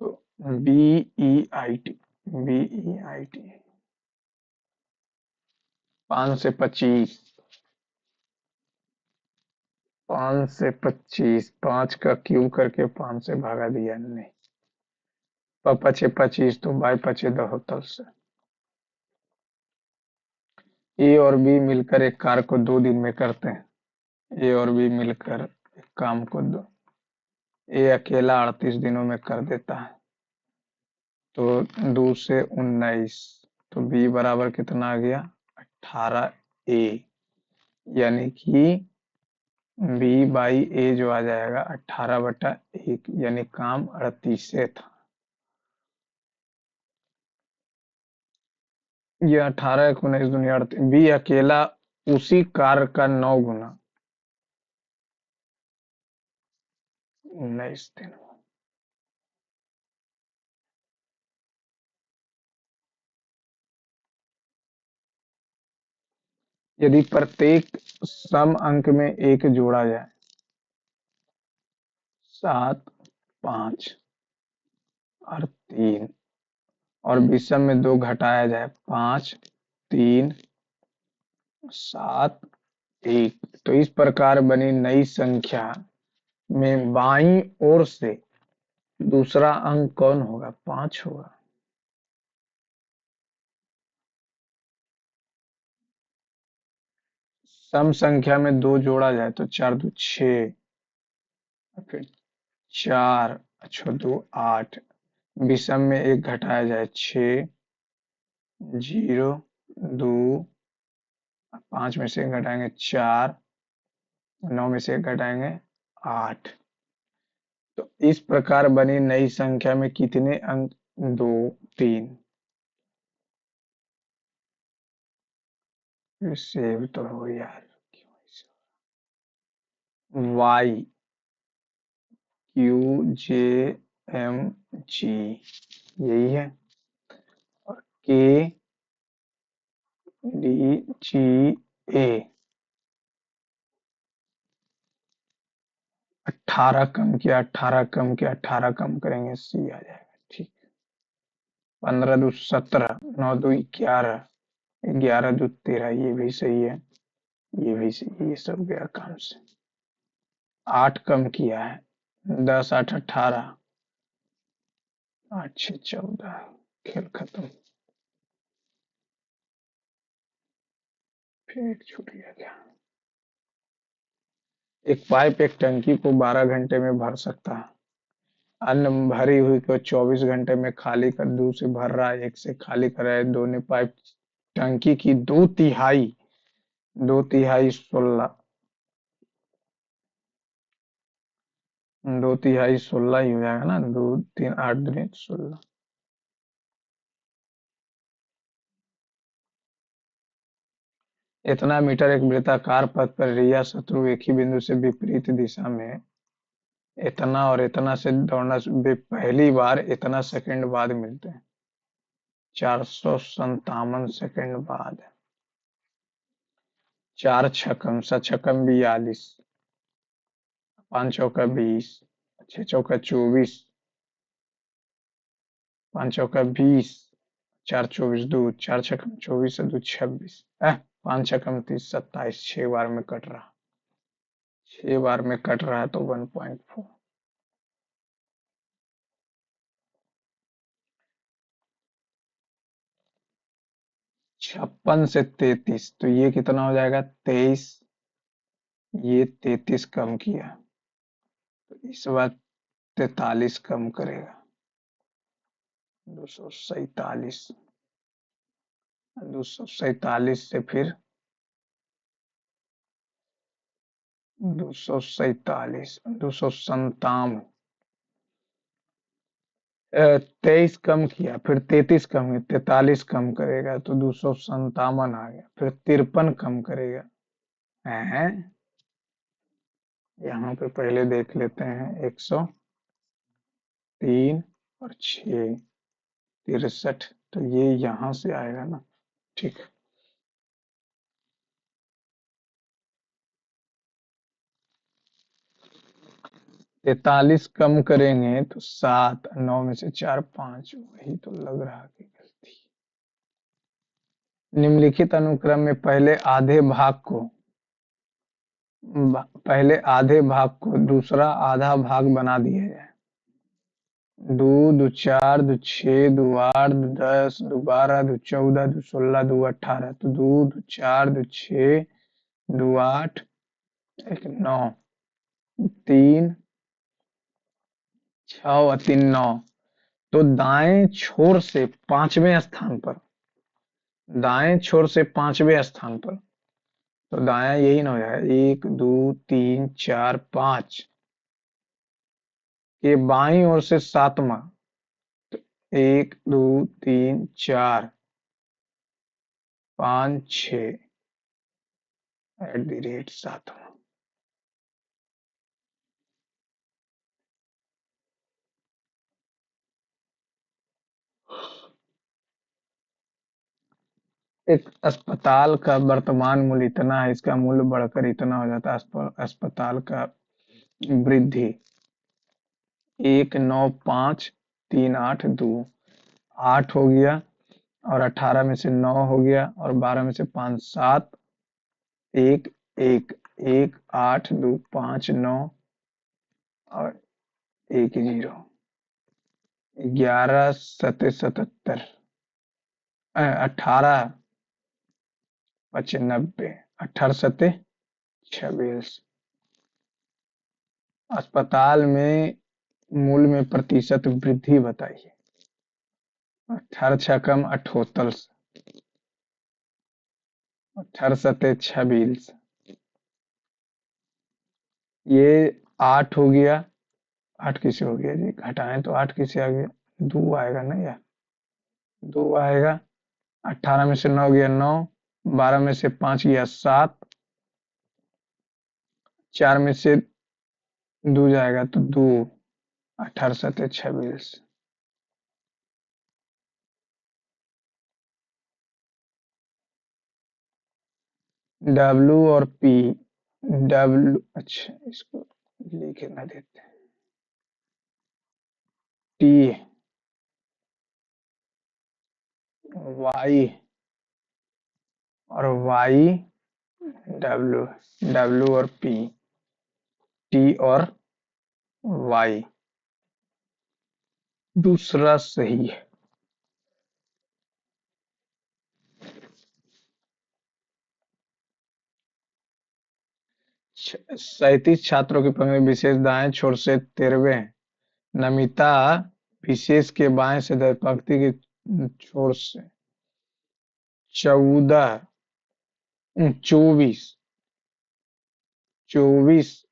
तो BEIT, BEIT 5 से 25, 5 से 25, 5 का क्यूब करके 5 से भागा दिया, नहीं पचे 25, तो बाई पचे 72 से। ए और बी मिलकर एक कार्य को 2 दिन में करते हैं, ए और बी मिलकर एक काम को ए अकेला 38 दिनों में कर देता है, तो 2 से 19, तो बी बराबर कितना आ गया, 18A, यानी कि बी बाई ए जो आ जाएगा 18/1, यानी काम 38 से था। ये 18 × 19 दूनी 38, बी अकेला उसी कार्य का 9 गुना, 19 दिन। यदि प्रत्येक सम अंक में एक जोड़ा जाए, 7, 5 और 3, और विषम में 2 घटाया जाए, 5, 3, 7, 1, तो इस प्रकार बनी नई संख्या में बाईं ओर से दूसरा अंक कौन होगा? 5 होगा। सम संख्या में 2 जोड़ा जाए तो 4 2 6, फिर 4 अच्छा 2 8, विषम में 1 घटाया जाए, 6, 0, 2, 5 में से 1 घटाएंगे 4, 9 में से 1 घटाएंगे 8। तो इस प्रकार बनी नई संख्या में कितने अंक? 2, 3। सेव तो हो यार। वाई QJMG यही है, और KDGA 18 कम किया, 18 कम किया, 18 कम करेंगे C आ जाएगा। ठीक, 15 दो 17, 9 दो 11, 11 दो 13, ये भी सही है, ये भी सही, ये सब गया काम से। 8 कम किया है, 10 8 18, 8 6 14, खेल खत्म। फिर एक छूट गया क्या? एक पाइप एक टंकी को 12 घंटे में भर सकता है। अन्य भरी हुई को 24 घंटे में खाली कर, दूसरे भर रहा है, एक से खाली कर रहा है, दोनों पाइप टंकी की 2 तिहाई 16, 2 तिहाई 16 ही हो जाएगा ना, 2 3 8 दूनी 16। इतना मीटर एक वृत्ताकार पथ पर रिया शत्रु एक ही बिंदु से विपरीत दिशा में इतना और इतना से दौड़ना पहली बार इतना सेकंड बाद मिलते हैं, 457 सेकंड बाद। 4 छक्कम, 7 छक्कम 42, 5 चौका 20, 6 चौका 24, 5 चौका 20, 4 24 2, 4 छक्कम 24 2 26, 5 छक्कम 30 27, 6 बार में कट रहा, 6 बार में कट रहा है तो 1.4। 56 से 33, तो ये कितना हो जाएगा? 23, ये 33 कम किया, तो इस बार 43 कम करेगा, 247, 247 से फिर 247, 257, 23 कम किया, फिर 33 कम किया, 43 कम करेगा तो 257 आ गया, फिर 53 कम करेगा है। यहाँ पे पहले देख लेते हैं, 103 और 6 63, तो ये यहाँ से आएगा ना। ठीक, 43 कम करेंगे तो 7, 9 में से 4 5, वही तो लग रहा कि गलती। निम्नलिखित अनुक्रम में पहले आधे भाग को दूसरा आधा भाग बना दिया जाए। 2 2 4 2 6 2 8 2 10 2 12 2 14 2 16 2 18, तो 2 2 4 2 6 2 8 1 9, 3 6 और 3 9, तो दाएं छोर से पांचवें स्थान पर, दाएं छोर से पांचवें स्थान पर, तो दाया यही ना हो जाएगा, 1 2 3 4 5 के बाईं ओर से सातवां, 1 2 3 4 5 6 @ 7वां। एक अस्पताल का वर्तमान मूल्य इतना है, इसका मूल्य बढ़कर इतना हो जाता है। अस्पताल का वृद्धि 195,382, 8 हो गया, और 18 में से 9 हो गया, और 12 में से 5 7, 1 1 1 8 2 5 9, और 1 0, 11 सते 77, 18 5 90, 18 सते 26। अस्पताल में मूल्य में प्रतिशत वृद्धि बताइए। 18 छकम 78, 18 सते 26, ये 8 हो गया। 8 किसे हो गया जी, घटाएं तो 8 किसे आ गया, 2 आएगा ना यार, 2 आएगा। 18 में से 9 गया 9, 12 में से 5 गया 7, 4 में से 2 जाएगा तो 2, 18 सते 26। डब्लू और पी, डब्लू, अच्छा इसको लिख ना देते, टी, वाई, और वाई, डब्लू, डब्लू और पी, टी और वाई। दूसरा सही है। 37 छात्रों की पंक्ति विशेष दाएं छोर से 13वें, नमिता विशेष के बाएं से पंक्ति के छोर से 14, 24, 24,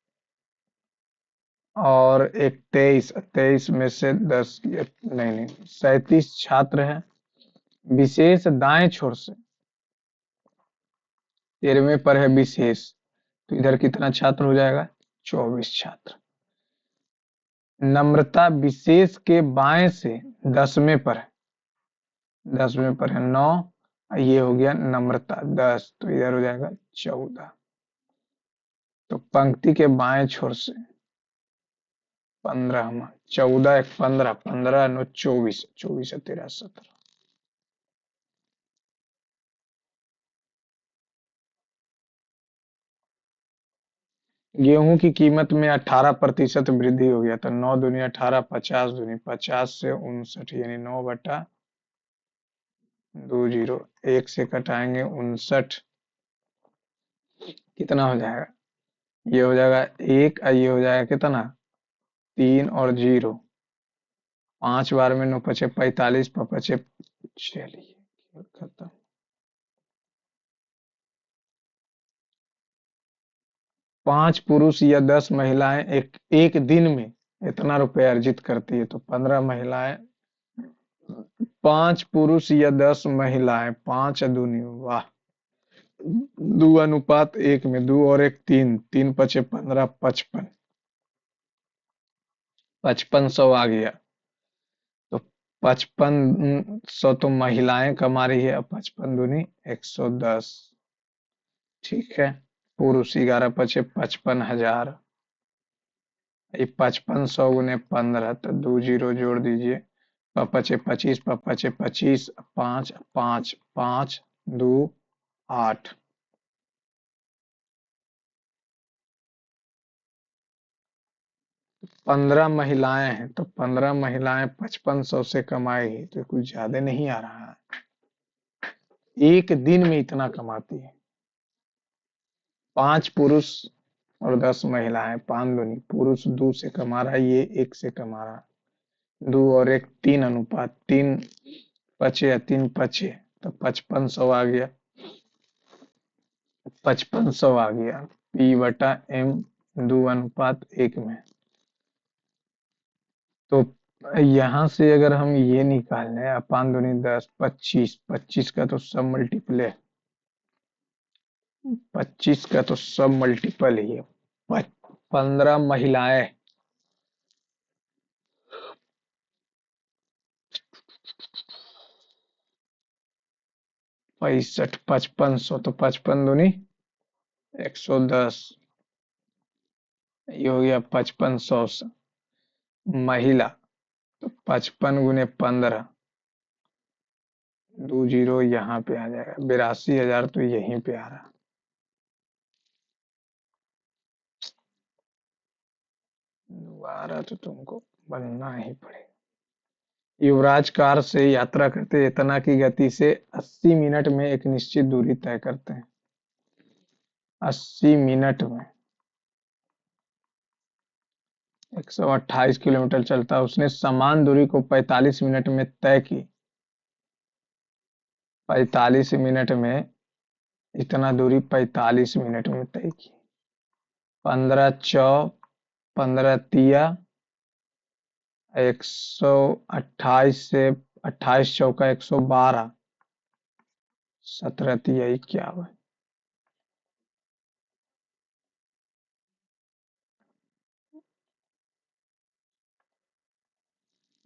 और एक 23, 23 में से 10, नहीं नहीं, 37 छात्र हैं विशेष दाएं छोर से, 13वें पर है विशेष, तो इधर कितना छात्र हो जाएगा, 24 छात्र। नम्रता विशेष के बाएं से 10वें पर है, 10वें पर है 9, ये हो गया नम्रता 10, तो इधर हो जाएगा 14। तो पंक्ति के बाएं छोर से 15, 14 1 15, 15 9 24, 24 13 17। गेहूं की कीमत में 18% वृद्धि हो गया, तो 9 दूनी 18, 50 दूनी 50 से 59, यानी 9/, 2 0, 1 से कटाएंगे 59, कितना हो जाएगा, ये हो जाएगा 1, ये हो जाएगा कितना, 3 और 0, 5 बार में 9 पचे 45, पचे, चलिए खत्म। 5 पुरुष या 10 महिलाएं एक दिन में इतना रुपया अर्जित करती है, तो 15 महिलाएं, 5 पुरुष या 10 महिलाएं, 5 दूनी, वाह, 2:1 में 2 और 1 3, 3 पचे 15, 55, 5500 आ गया। तो 5500 तो महिलाएं कमा रही है, 55 दूनी 110, ठीक है। पुरुष 11 पचे 55,000, ये 5500 × 15, तो 2 0 जोड़ दीजिए, पचे 25, पचे 25, 5 5 5 2 8, 15 महिलाएं हैं, तो 15 महिलाएं 5500 से कमाएगी, तो कुछ ज्यादा नहीं आ रहा है, एक दिन में इतना कमाती है। 5 पुरुष और 10 महिलाएं, 5 दूनी, पुरुष 2 से कमा रहा है, ये 1 से कमा रहा है, 2 और 1 3, 3 पचे या 3 पचे, तो 5500 आ गया, 5500 आ गया, P/M 2:1 में। तो यहां से अगर हम ये निकाल लें, 5 दूनी 10, 25, 25 का तो सब मल्टीपल है, 25 का तो सब मल्टीपल ही है। 15 महिलाएं, 65 5500 तो 55 दूनी 110। ये हो गया 5500 महिला। तो 55 × 15, दो जीरो यहाँ पे आ जाएगा, 82,000 तो यहीं पे आ रहा। दोबारा तो तुमको बनना ही पड़ेगा। युवराज कार से यात्रा करते इतना की गति से 80 मिनट में एक निश्चित दूरी तय करते हैं। 80 मिनट में 128 किलोमीटर चलता, उसने समान दूरी को 45 मिनट में तय की। 45 मिनट में इतना दूरी 45 मिनट में तय की। 15 128 से 28 चौका 112, 17 × 3 = 51।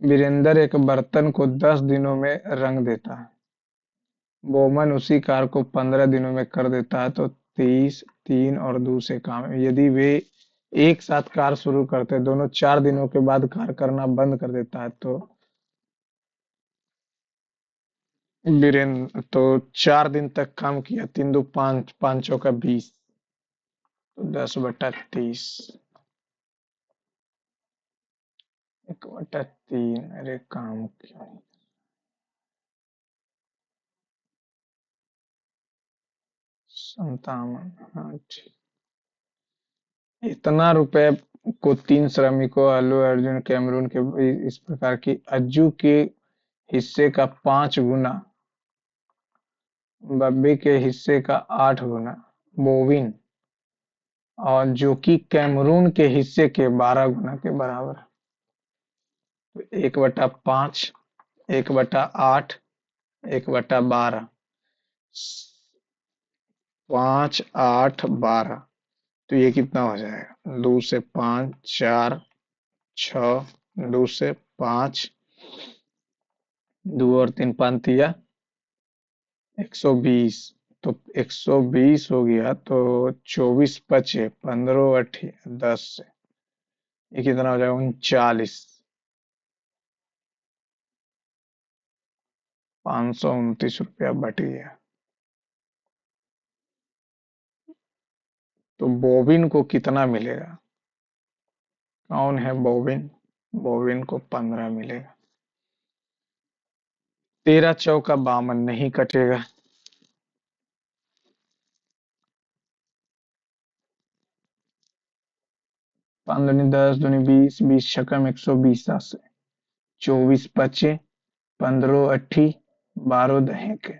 वीरेंद्र एक बर्तन को 10 दिनों में रंग देता है। बोमन उसी कार को 15 दिनों में कर देता है, तो 30 3 और 2 से काम है। यदि वे एक साथ कार शुरू करते हैं, दोनों 4 दिनों के बाद कार करना बंद कर देता है, तो वीरेंद्र तो 4 दिन तक काम किया, 3 2 5 5 चौका 20, तो 10/30, 1/3। अरे काम क्यों नहीं? 57, हाँ ठीक। इतना रुपए को 3 श्रमिकों अल्लू अर्जुन कैमरून के इस प्रकार की अज्जू के हिस्से का 5 गुना, बब्बी के हिस्से का 8 गुना, बोविन और जो कि कैमरून के हिस्से के 12 गुना के बराबर है। तो 1/5, 1/8, 1/12, 5 8 12, तो ये कितना हो जाएगा? 2 से 5 4 6, 2 से 5, 2 और 3 5 120, तो 120 हो गया, तो 24 बचे, 15 8 10 से ये कितना हो जाएगा? 39, 529 रुपया बट गया। तो बोबिन को कितना मिलेगा? कौन है बोबिन? बोबिन को 15 मिलेगा। 13 चौका 52 नहीं कटेगा। 5 दूनी 10, दूनी 20, 20 छक्कम 120 से 24 बचे, 15 8 12 दहे के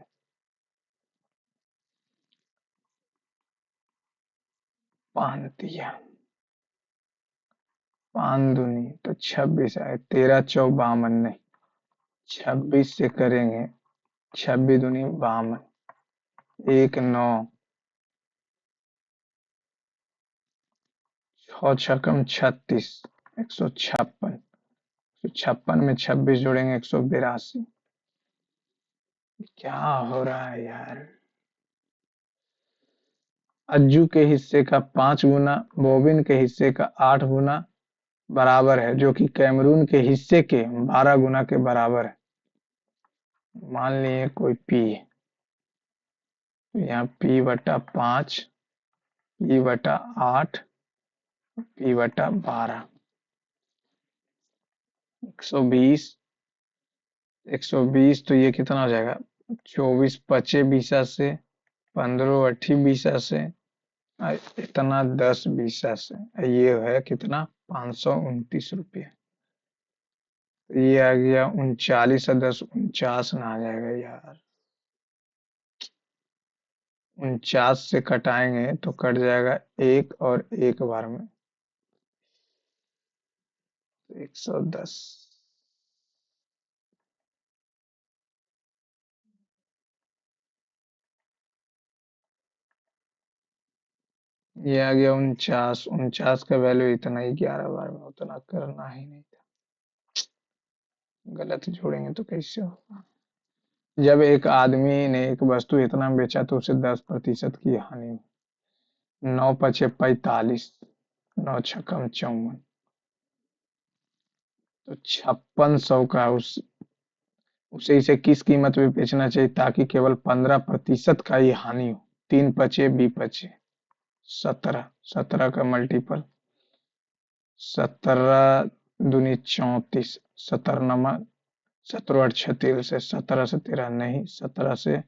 5 दिया, 5 दूनी तो 26 आए, 13 चौ 52 नहीं, 26 से करेंगे, 26 दूनी 52, 1 9, 6 छक्कम 36, 156, 156 में 26 जोड़ेंगे 182। क्या हो रहा है यार? अज्जू के हिस्से का 5 गुना, बोबिन के हिस्से का 8 गुना बराबर है, जो कि कैमरून के हिस्से के 12 गुना के बराबर है। मान लिए कोई पी है, तो यहाँ P/5, P/8, P/12, 120, 120, तो ये कितना हो जाएगा? 24 पचे 20 से, 15 8 20 से, इतना 10 20 से, ये है कितना? 529 रुपये। ये आ गया 39 और 10 49 ना आ जाएगा यार। 49 से कटाएंगे तो कट जाएगा एक और एक बार में, 110। ये आ गया 49, 49 का वैल्यू इतना ही, 11 बार में उतना करना ही नहीं था। गलत जोड़ेंगे तो कैसे होगा? जब एक आदमी ने एक वस्तु इतना में बेचा तो उसे 10% की हानि हुई। 9×5 = 45, 9×6 = 54, तो 5600 का उसे इसे किस कीमत में बेचना चाहिए ताकि केवल 15% का ही हानि हो। 3×5 = 20, 17, 17 का मल्टीपल, 17×2 = 34, 17 17×8 = 36, से 17 से 13 नहीं, 17×2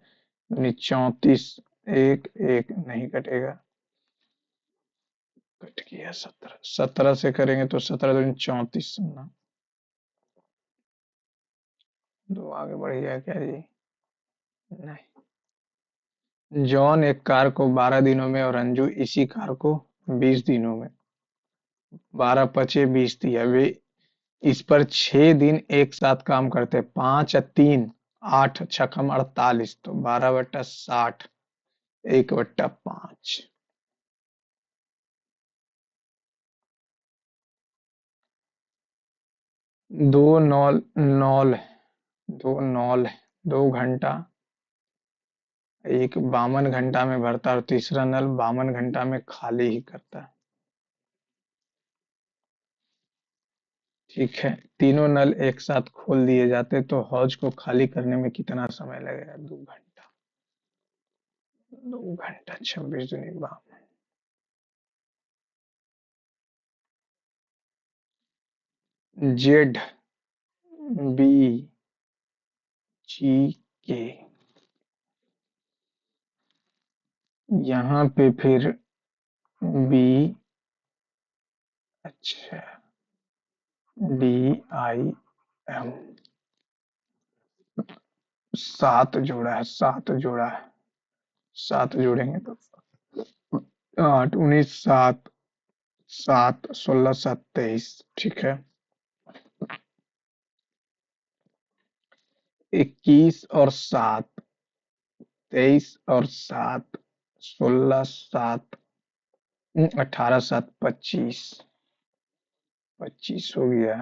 = 34, एक एक नहीं कटेगा, कट गया। 17, 17 से करेंगे तो 17×2 = 34, सुनना दो आगे बढ़ गया क्या जी? नहीं। जॉन एक कार को 12 दिनों में और अंजू इसी कार को 20 दिनों में, 12×5 = 20 दिया। वे इस पर 6 दिन एक साथ काम करते हैं। 5 या 3, 8×6 = 48, तो 12/60, 1/5। दो नौल नौल दो नौल 2 घंटा, एक 52 घंटा में भरता है और तीसरा नल 52 घंटा में खाली ही करता है। ठीक है, तीनों नल एक साथ खोल दिए जाते तो हौज को खाली करने में कितना समय लगेगा? 2 घंटा। 2 घंटा 26 दूनी 52। जेड बी जी के, यहाँ पे फिर बी, अच्छा, DIM, 7 जोड़ा है। 7 जोड़ेंगे तो 8×19 = 7, 7 16 7 23, ठीक है। 21 और 7, 23 और 7, 16 7, 18 7 25, 25 हो गया।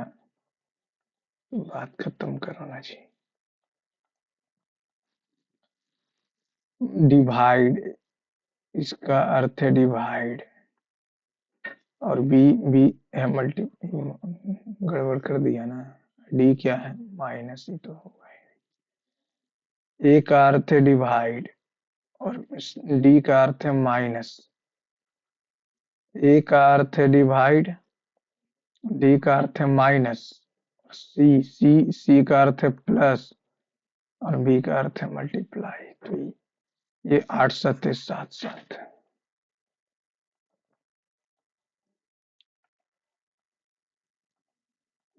बात खत्म करो ना जी। डिवाइड, इसका अर्थ है डिवाइड, और बी बी है मल्टी, गड़बड़ कर दिया ना। डी क्या है? माइनस ही तो होगा। ए का अर्थ है डिवाइड और डी का अर्थ है माइनस। ए का अर्थ है डिवाइड, डी का अर्थ है माइनस, सी का अर्थ है प्लस और बी का अर्थ है मल्टीप्लाई। तो ये 8×7 = 7, 7।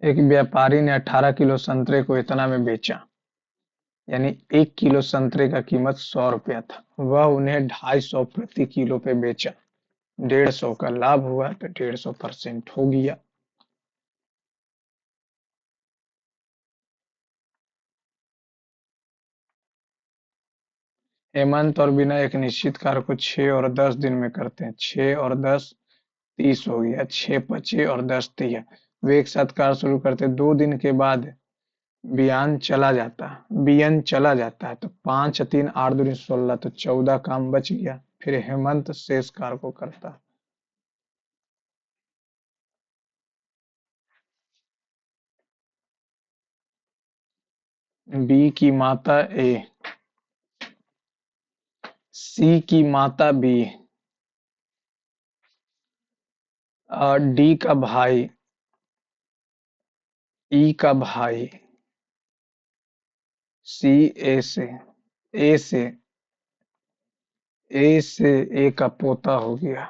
एक व्यापारी ने 18 किलो संतरे को इतना में बेचा, यानी 1 किलो संतरे का कीमत 100 रुपया था। वह उन्हें 250 प्रति किलो पे बेचा। 150 का लाभ हुआ तो 150% हो गया। हेमंत और बिना एक निश्चित कार्य को 6 और 10 दिन में करते हैं। 6 और 10 30 हो गया। 6 × 5 = 10 दिया। वे एक साथ कार्य शुरू करते 2 दिन के बाद बियन चला जाता है तो 5×3 = 8, 2 = 16, तो 14 काम बच गया। फिर हेमंत शेष कार्य को करता है। बी की माता ए, सी की माता बी, और डी का भाई, ई का भाई, सी ए से ए का पोता हो गया,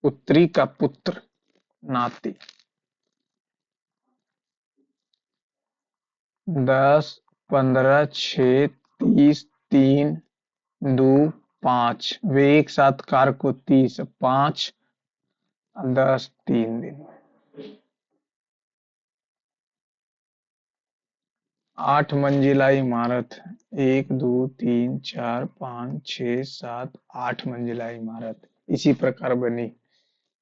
पुत्री का पुत्र, नाती। 10, 15, 6, 30, 3, 2, 5। वे एक साथ कार को 30, 5, 10, 3 दिन। 8 मंजिला इमारत, 1 2 3 4 5 6 7, 8 मंजिला इमारत इसी प्रकार बनी।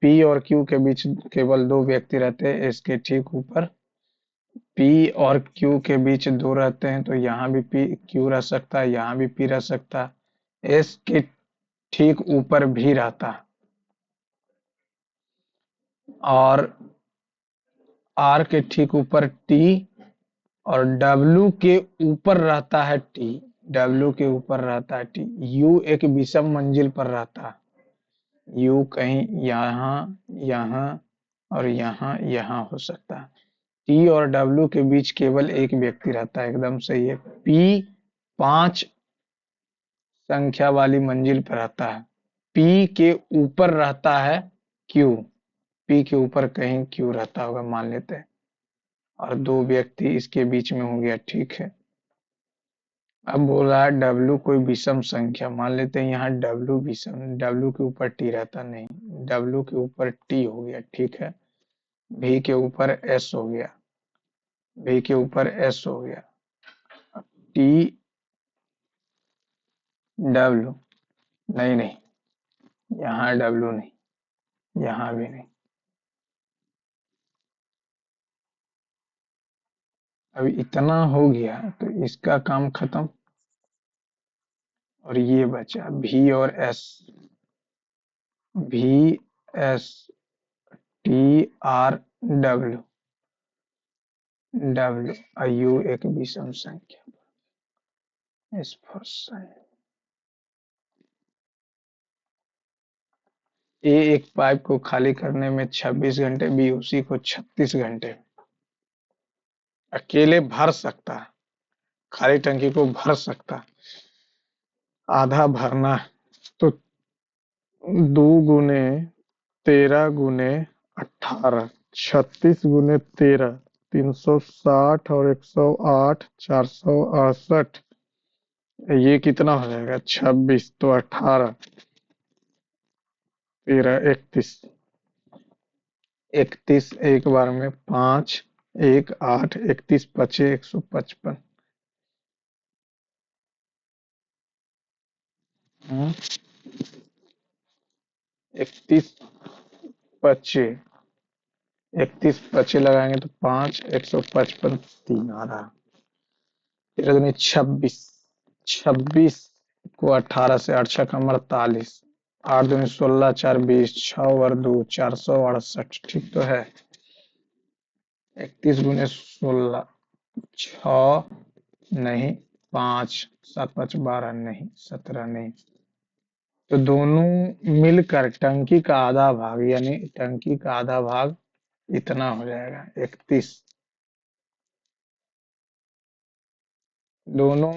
पी और क्यू के बीच केवल 2 व्यक्ति रहते हैं। इसके ठीक ऊपर पी और क्यू के बीच दो रहते हैं तो यहाँ भी पी क्यू रह सकता है, यहाँ भी पी रह सकता है। एस के ठीक ऊपर भी रहता है और आर के ठीक ऊपर टी और डब्ल्यू के ऊपर रहता है टी। डब्ल्यू के ऊपर रहता है टी। यू एक विषम मंजिल पर रहता है। यू कहीं यहाँ, यहाँ और यहाँ हो सकता है। टी और डब्ल्यू के बीच केवल एक व्यक्ति रहता है, एकदम सही है। पी 5 संख्या वाली मंजिल पर रहता है। पी के ऊपर रहता है क्यू। पी के ऊपर कहीं क्यू रहता होगा मान लेते हैं, और दो व्यक्ति इसके बीच में हो गया, ठीक है। अब बोल रहा है डब्ल्यू कोई विषम संख्या, मान लेते हैं यहाँ डब्ल्यू विषम, डब्ल्यू के ऊपर टी रहता नहीं, डब्ल्यू के ऊपर टी हो गया, ठीक है। भी के ऊपर एस हो गया, भी के ऊपर एस हो गया। टी डब्ल्यू, नहीं नहीं, यहाँ डब्ल्यू नहीं, यहाँ भी नहीं। अब इतना हो गया तो इसका काम खत्म, और ये बचा भी और एस। भी S T R W, W you एक विषम संख्या स्पर्शन। ए एक पाइप को खाली करने में 26 घंटे, बी उसी को 36 घंटे अकेले भर सकता है, खाली टंकी को भर सकता है। आधा भरना है तो 2 गुने 13 गुने 18, 36 गुने 13, 360 और 108, 468। ये कितना हो जाएगा? 26 तो 18, 13, 31। 31 एक बार में 5, 1, 8, 31 पचे 155। 31 पचे, 31 पचे लगाएंगे तो 5, 155, 3 आ रहा। 13 दूनी 26, 26 को 18 से 8 छक 48, 8 दूनी 16, 4 20, 6 और 2 468, ठीक तो है। 31 गुने 16, 6 नहीं, 5, 7 5 12 नहीं, 17 नहीं। तो दोनों मिलकर टंकी का आधा भाग, यानी टंकी का आधा भाग इतना हो जाएगा 31। दोनों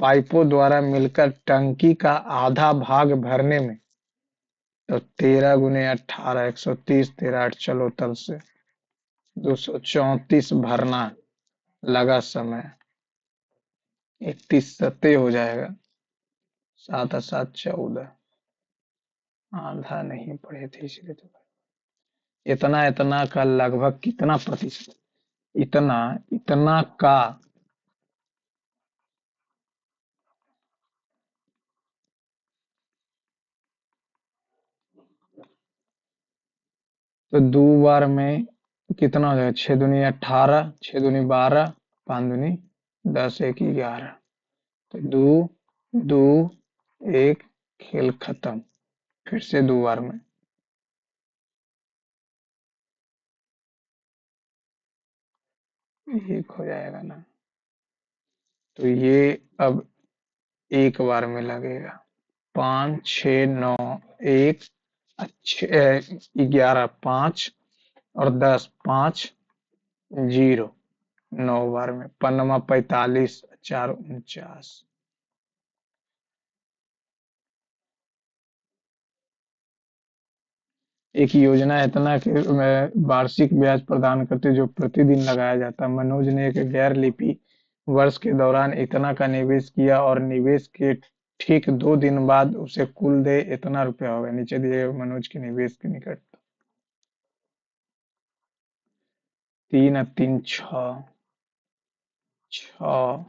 पाइपों द्वारा मिलकर टंकी का आधा भाग भरने में तो 13 गुने 18, 130, 13 8 चलो तब से 234 भरना लगा समय। 31 सत्ते हो जाएगा, 7 और 7 14। आधा नहीं पढ़े थे इसलिए तो। इतना इतना का लगभग कितना प्रतिशत? इतना इतना का तो 2 बार में कितना हो जाएगा? 6 दूनी 18, 6 दूनी 12, 5 दूनी 10, 1 11। तो 2 2 1, खेल खत्म। फिर से 2 बार में। एक हो जाएगा ना, तो ये अब 1 बार में लगेगा। 5 6 9, 1 11, 5 और 10, 5 0, 9 बार में। पन्नमा 45, 4 49। एक योजना है इतना कि वार्षिक ब्याज प्रदान करती है जो प्रतिदिन लगाया जाता है। मनोज ने एक गैर लिपि वर्ष के दौरान इतना का निवेश किया और निवेश के ठीक 2 दिन बाद उसे कुल दे इतना रुपया होगा। नीचे दिए गए मनोज के निवेश के निकट। 3 और 3 6, 6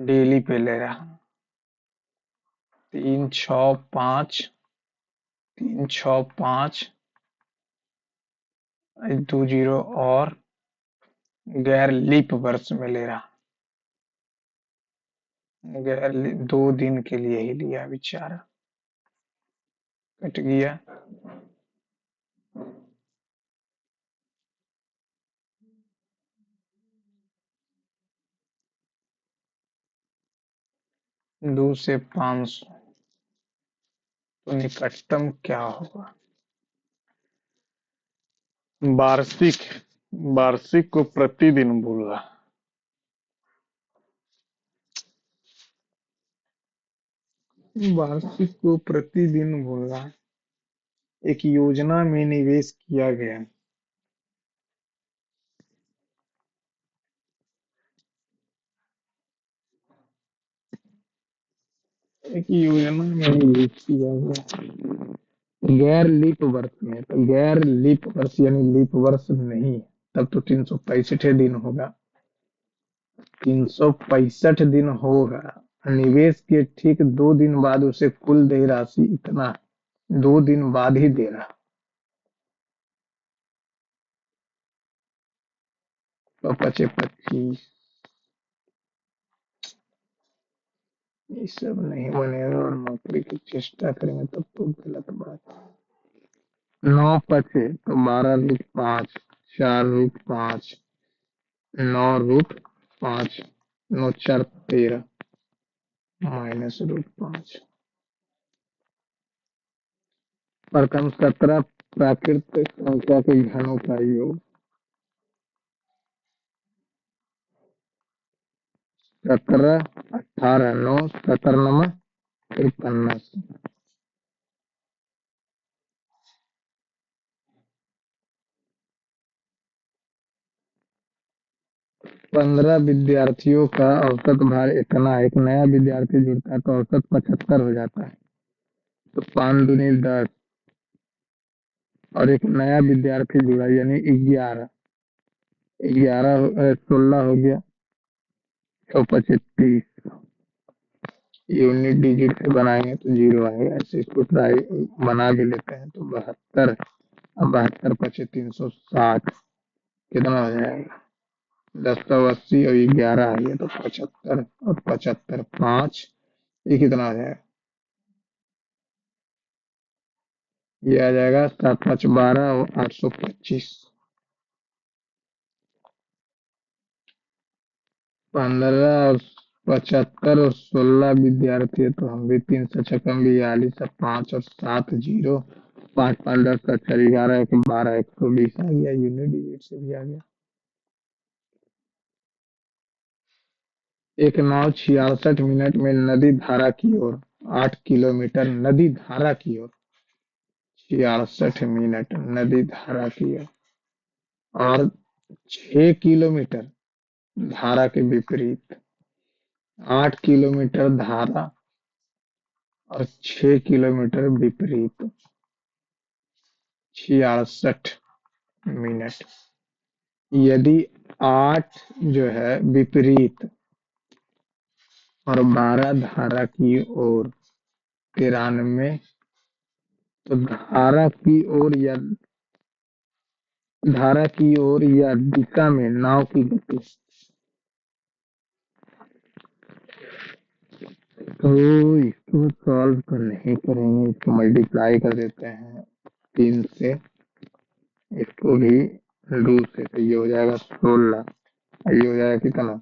डेली पे ले रहा। 3 6 5, 3 6 5, 2 0 और गैर लीप वर्ष में ले रहा। गैर 2 दिन के लिए ही लिया बेचारा। कट गया। 2 से 500 तो निकटतम क्या होगा? वार्षिक। वार्षिक को प्रतिदिन बोल रहा। वार्षिक को प्रतिदिन बोल रहा। एक योजना में निवेश किया गया। एक योजना में निवेश किया गया गैर लीप वर्ष में, तो गैर लीप वर्ष यानी लीप वर्ष नहीं, तब तो 365 दिन होगा। 365 दिन होगा। निवेश के ठीक 2 दिन बाद उसे कुल देय राशि इतना 2 दिन बाद ही दे रहा। तो 25 ये सब नहीं बनेगा और नौकरी की चेष्टा करेंगे तब तो गलत बात। 9 पचे तो 12 रूट 5, 4 रूट 5, 9 रूट 5, 9 4 13 -√5। प्रकरण 17 प्राकृतिक संख्या के घनों का योग। 17 18 9 17 फिर 50। 15 विद्यार्थियों का औसत भार इतना है। एक नया विद्यार्थी जुड़ता है तो औसत 75 हो जाता है। तो 5 दूनी 10 और एक नया विद्यार्थी जुड़ा यानी 11। 16 हो गया। 6 × 25 30। यूनिट डिजिट से बनाएंगे तो 0 आएगा। ऐसे इसको ट्राई बना भी लेते हैं तो 72। अब 72 × 25 360 कितना हो जाएगा? 10 × 80 और 11 आ गया तो 75 और 75 5 ये कितना आ जाएगा? ये आ जाएगा 7 5 12 और 825। 15 और 75 और 16 विद्यार्थी है तो हम भी 3 × 6 = 42 और 5 और 7 0 5 5 10 4 11 1 12 120 आ गया। यूनिट डिजिट से भी आ गया। एक नाव 66 मिनट में नदी धारा की ओर 8 किलोमीटर नदी धारा की ओर 66 मिनट नदी धारा की ओर और 6 किलोमीटर धारा के विपरीत। 8 किलोमीटर धारा और 6 किलोमीटर विपरीत। 66 मिनट। यदि 8 जो है विपरीत और 12 धारा की ओर 93 तो धारा की ओर या दिशा में नाव की गति। तो इसको सॉल्व तो नहीं करेंगे, इसको मल्टीप्लाई कर देते हैं 3 से। इसको भी 2 से तो ये हो जाएगा 16। ये हो जाएगा कितना?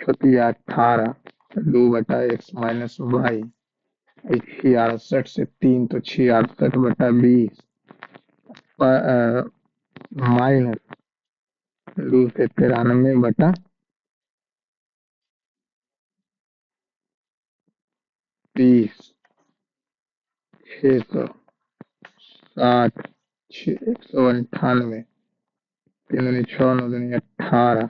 18 2/x-y। 66 से 3 तो 66/20 माइनस 2 से 93/30। 660 198 3 दूनी 6 9 दूनी 18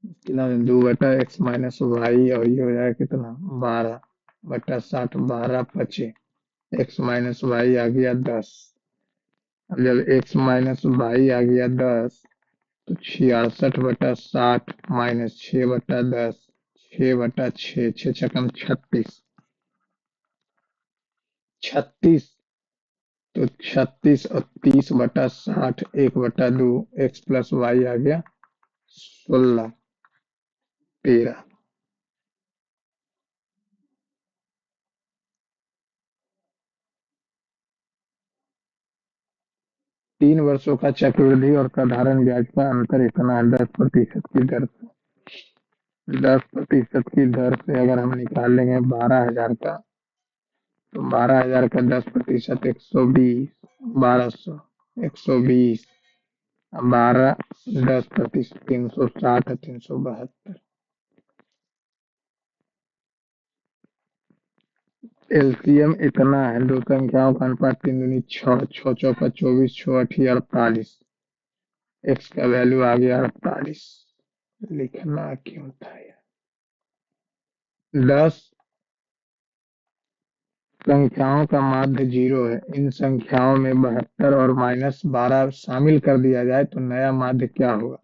कितना 2/x-y और ये हो जाएगा कितना 12/60 12 बचे x-y आ गया 10। अब जब x-y आ गया 10 तो 66/60 -6/10 6/6 6 × 36 36 तो 36 और 30/60 1/2 x प्लस वाई आ गया 16 13। 3 वर्षों का चक्रवृद्धि और साधारण ब्याज का अंतर इतना है 10% की दर से। 10% की दर से अगर हम निकाल लेंगे 12,000 का, तो 12,000 का 10%, 120, 1200, 120, 12, 10%, 360 है, 372। एलसीएम इतना है, दो संख्याओं का अनुपात 3 दूनी 6, 6 चौका 24, 6 अठी 48। एक्स का वैल्यू आ गया 48। लिखना क्यों था यार। 10 संख्याओं का माध्य 0 है। इन संख्याओं में 72 और -12 शामिल कर दिया जाए तो नया माध्य क्या होगा?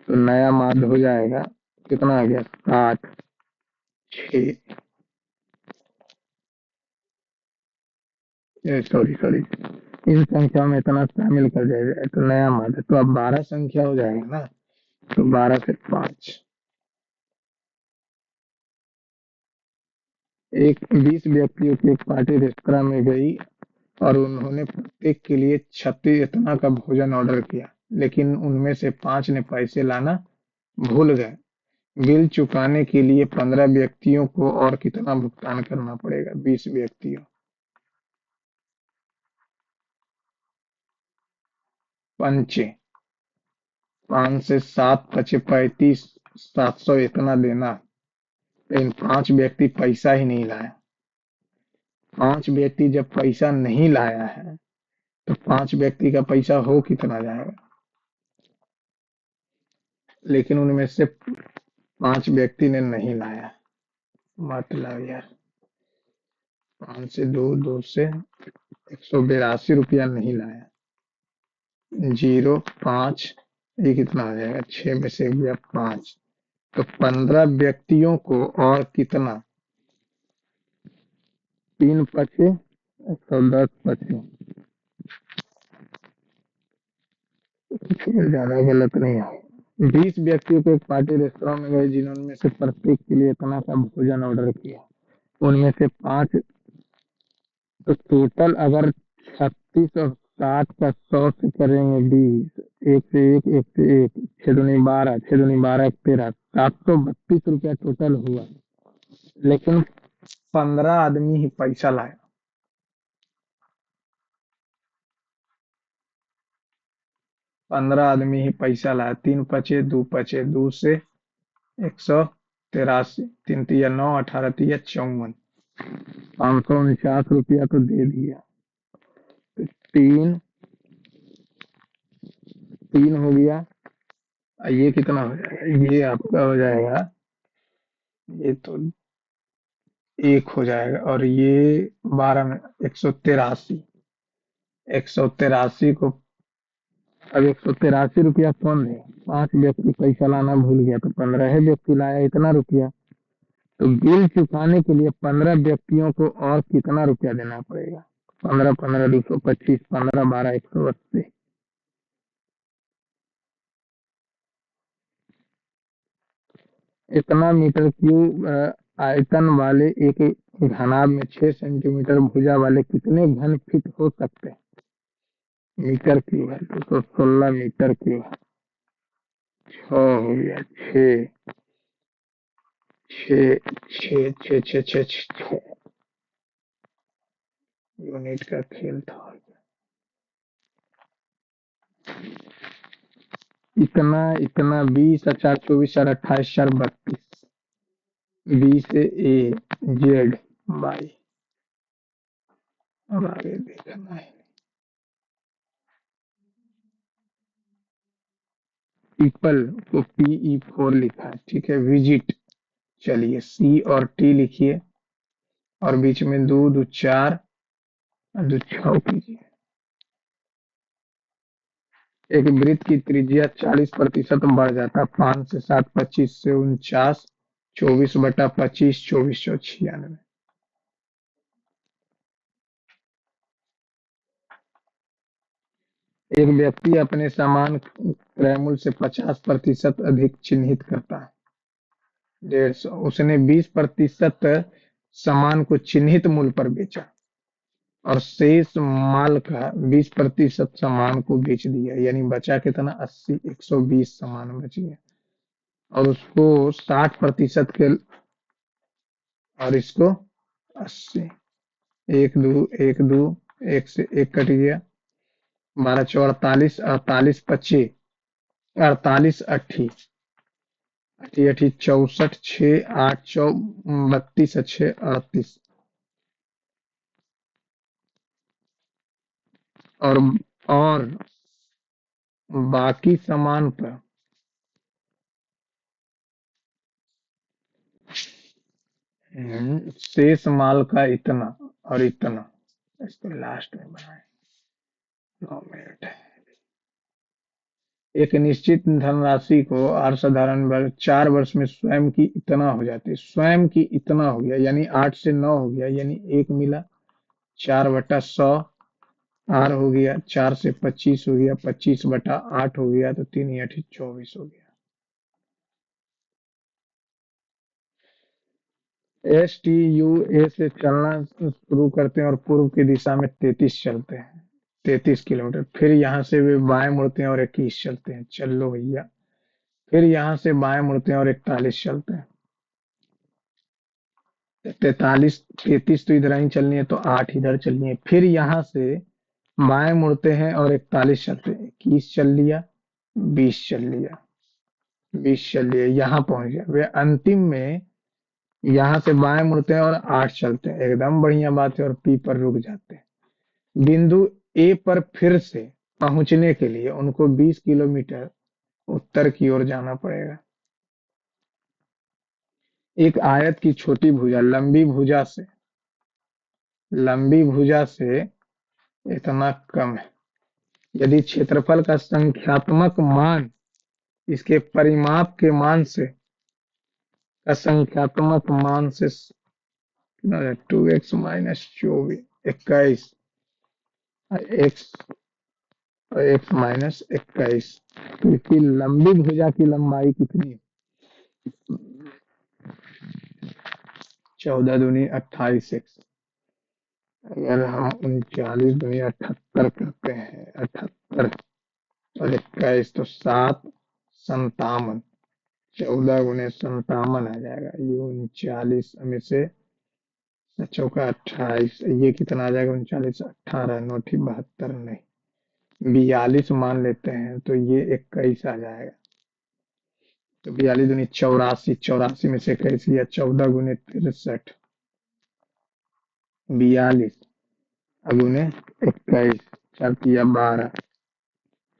तो नया माध्य हो जाएगा, कितना आ गया 60 6, सॉरी सॉरी, इन संख्याओं में इतना शामिल कर दिया जाए तो नया माध्य, तो अब 12 संख्या हो जाएगा ना, तो 12 से 5। एक 20 व्यक्तियों की एक पार्टी रेस्तरां में गई और उन्होंने प्रत्येक के लिए 36 इतना का भोजन ऑर्डर किया, लेकिन उनमें से 5 ने पैसे लाना भूल गए। बिल चुकाने के लिए 15 व्यक्तियों को और कितना भुगतान करना पड़ेगा? 20 व्यक्तियों, पंचे 5 से 7 पचे 35, 700 इतना देना। लेकिन 5 व्यक्ति पैसा ही नहीं लाया। 5 व्यक्ति जब पैसा नहीं लाया है तो 5 व्यक्ति का पैसा हो कितना जाएगा? लेकिन उनमें से 5 व्यक्ति ने नहीं लाया, मतलब यार 5 से 2, 2 से 182 रुपया नहीं लाया। 0 5, ये कितना आ जाएगा? 6 में से गया 5, तो 15 व्यक्तियों को और कितना? 3 पचे 110 पचे, ज्यादा गलत नहीं है। 20 व्यक्तियों को एक पार्टी रेस्तरां में गए जिन्होंने से प्रत्येक के लिए इतना का भोजन ऑर्डर किया। उनमें से 5, तो टोटल अगर 36 और 60 का 100 से करेंगे 20, एक से एक, एक से एक, 6 दूनी 12, 6 दूनी 12, 13, 732 रुपया टोटल हुआ। लेकिन 15 आदमी ही पैसा लाया। 15 आदमी ही पैसा लाया। 3 पचे 2 पचे, 2 से 183, 3 तिया 9, 18 तिया 54, 549 रुपया तो दे दिया। तो तीन तीन हो गया। ये कितना हो जाएगा? ये आपका हो जाएगा, ये तो 1 हो जाएगा, और ये 12 में 183। 183 को, अब 183 रुपया कौन है? 5 व्यक्ति पैसा लाना भूल गया तो 15 व्यक्ति लाया इतना रुपया। तो बिल चुकाने के लिए 15 व्यक्तियों को और कितना रुपया देना पड़ेगा? 15 15 225, 15 12 180। इतना मीटर क्यूब आयतन वाले एक घनाभ में 6 सेंटीमीटर भुजा वाले कितने घन फीट हो सकते हैं? मीटर क्यूब है तो 16 मीटर क्यूब है। 6 हो गया, 6 6 6 6 6 6 6 यूनिट का खेल था। इतना इतना 20 और 4 24 4 28 4 32, बी से ए जेड बाई। अब आगे देखना है। पीपल को PE4 लिखा है, ठीक है। विजिट, चलिए सी और टी लिखिए, और बीच में 2 2 4 और 2 6 कीजिए। एक वृत्त की त्रिज्या 40% बढ़ जाता है। 5 से 7 25 से 49, 24/25, 2496। एक व्यक्ति अपने सामान क्रय मूल्य से 50% अधिक चिन्हित करता है। 150। उसने 20% सामान को चिन्हित मूल्य पर बेचा और शेष माल का 20% सामान को बेच दिया, यानी बचा कितना? 80। 120 सामान बच गया और उसको 60% के, और इसको 80। एक दो, एक से एक कट गया। 12 चौ 48, 48 25, 48 अठी अठी 64, 6 8 चौ 32, 6 38। और और बाकी सामान पर शेष माल का इतना और इतना, इसको लास्ट में बनाए। 9 मिनट है। एक निश्चित धनराशि को असाधारण वर्ग 4 वर्ष में स्वयं की इतना हो जाती है। स्वयं की इतना हो गया यानी 8 से 9 हो गया, यानी 1 मिला। 4/100 आर हो गया। 4 से 25 हो गया। 25/8 हो गया, तो 3 × 8 = 24 हो गया। STUA से चलना शुरू करते हैं और पूर्व की दिशा में 33 चलते हैं। 33 किलोमीटर। फिर यहाँ से वे बाएं मुड़ते हैं और 21 चलते हैं। चलो भैया। फिर यहाँ से बाएं मुड़ते हैं और 41 चलते हैं। 43, 33 तो इधर ही चलनी है, तो 8 इधर चलनी है। फिर यहाँ से बाएं मुड़ते हैं और 41 चलते हैं। 21 चल लिया, 20 चल लिया, 20 चल लिया, यहाँ पहुंच गया। वे अंतिम में यहाँ से बाएं मुड़ते हैं और 8 चलते हैं। एकदम बढ़िया बात है। और पी पर रुक जाते हैं। बिंदु ए पर फिर से पहुंचने के लिए उनको 20 किलोमीटर उत्तर की ओर जाना पड़ेगा। एक आयत की छोटी भुजा लंबी भुजा से इतना कम है। यदि क्षेत्रफल का संख्यात्मक मान इसके परिमाप के मान से का संख्यात्मक मान से 2x - 24, 21, एक्स x - 21, तो इसकी लंबी भुजा की लंबाई कितनी है? 14 × 2 = 28 x। अगर हम 39 × 78 करते हैं, 78 और 21, तो 7 57। 14 × 57 आ जाएगा। ये 39 में से 7 × 4 = 28। ये कितना आ जाएगा? 39, 18, 9 × 72 नहीं, 42 मान लेते हैं, तो ये 21 आ जाएगा। तो 42 × 2 = 84। 84 में से 21 गया। 14 × 63, 42 गुने 21, 4 × 12।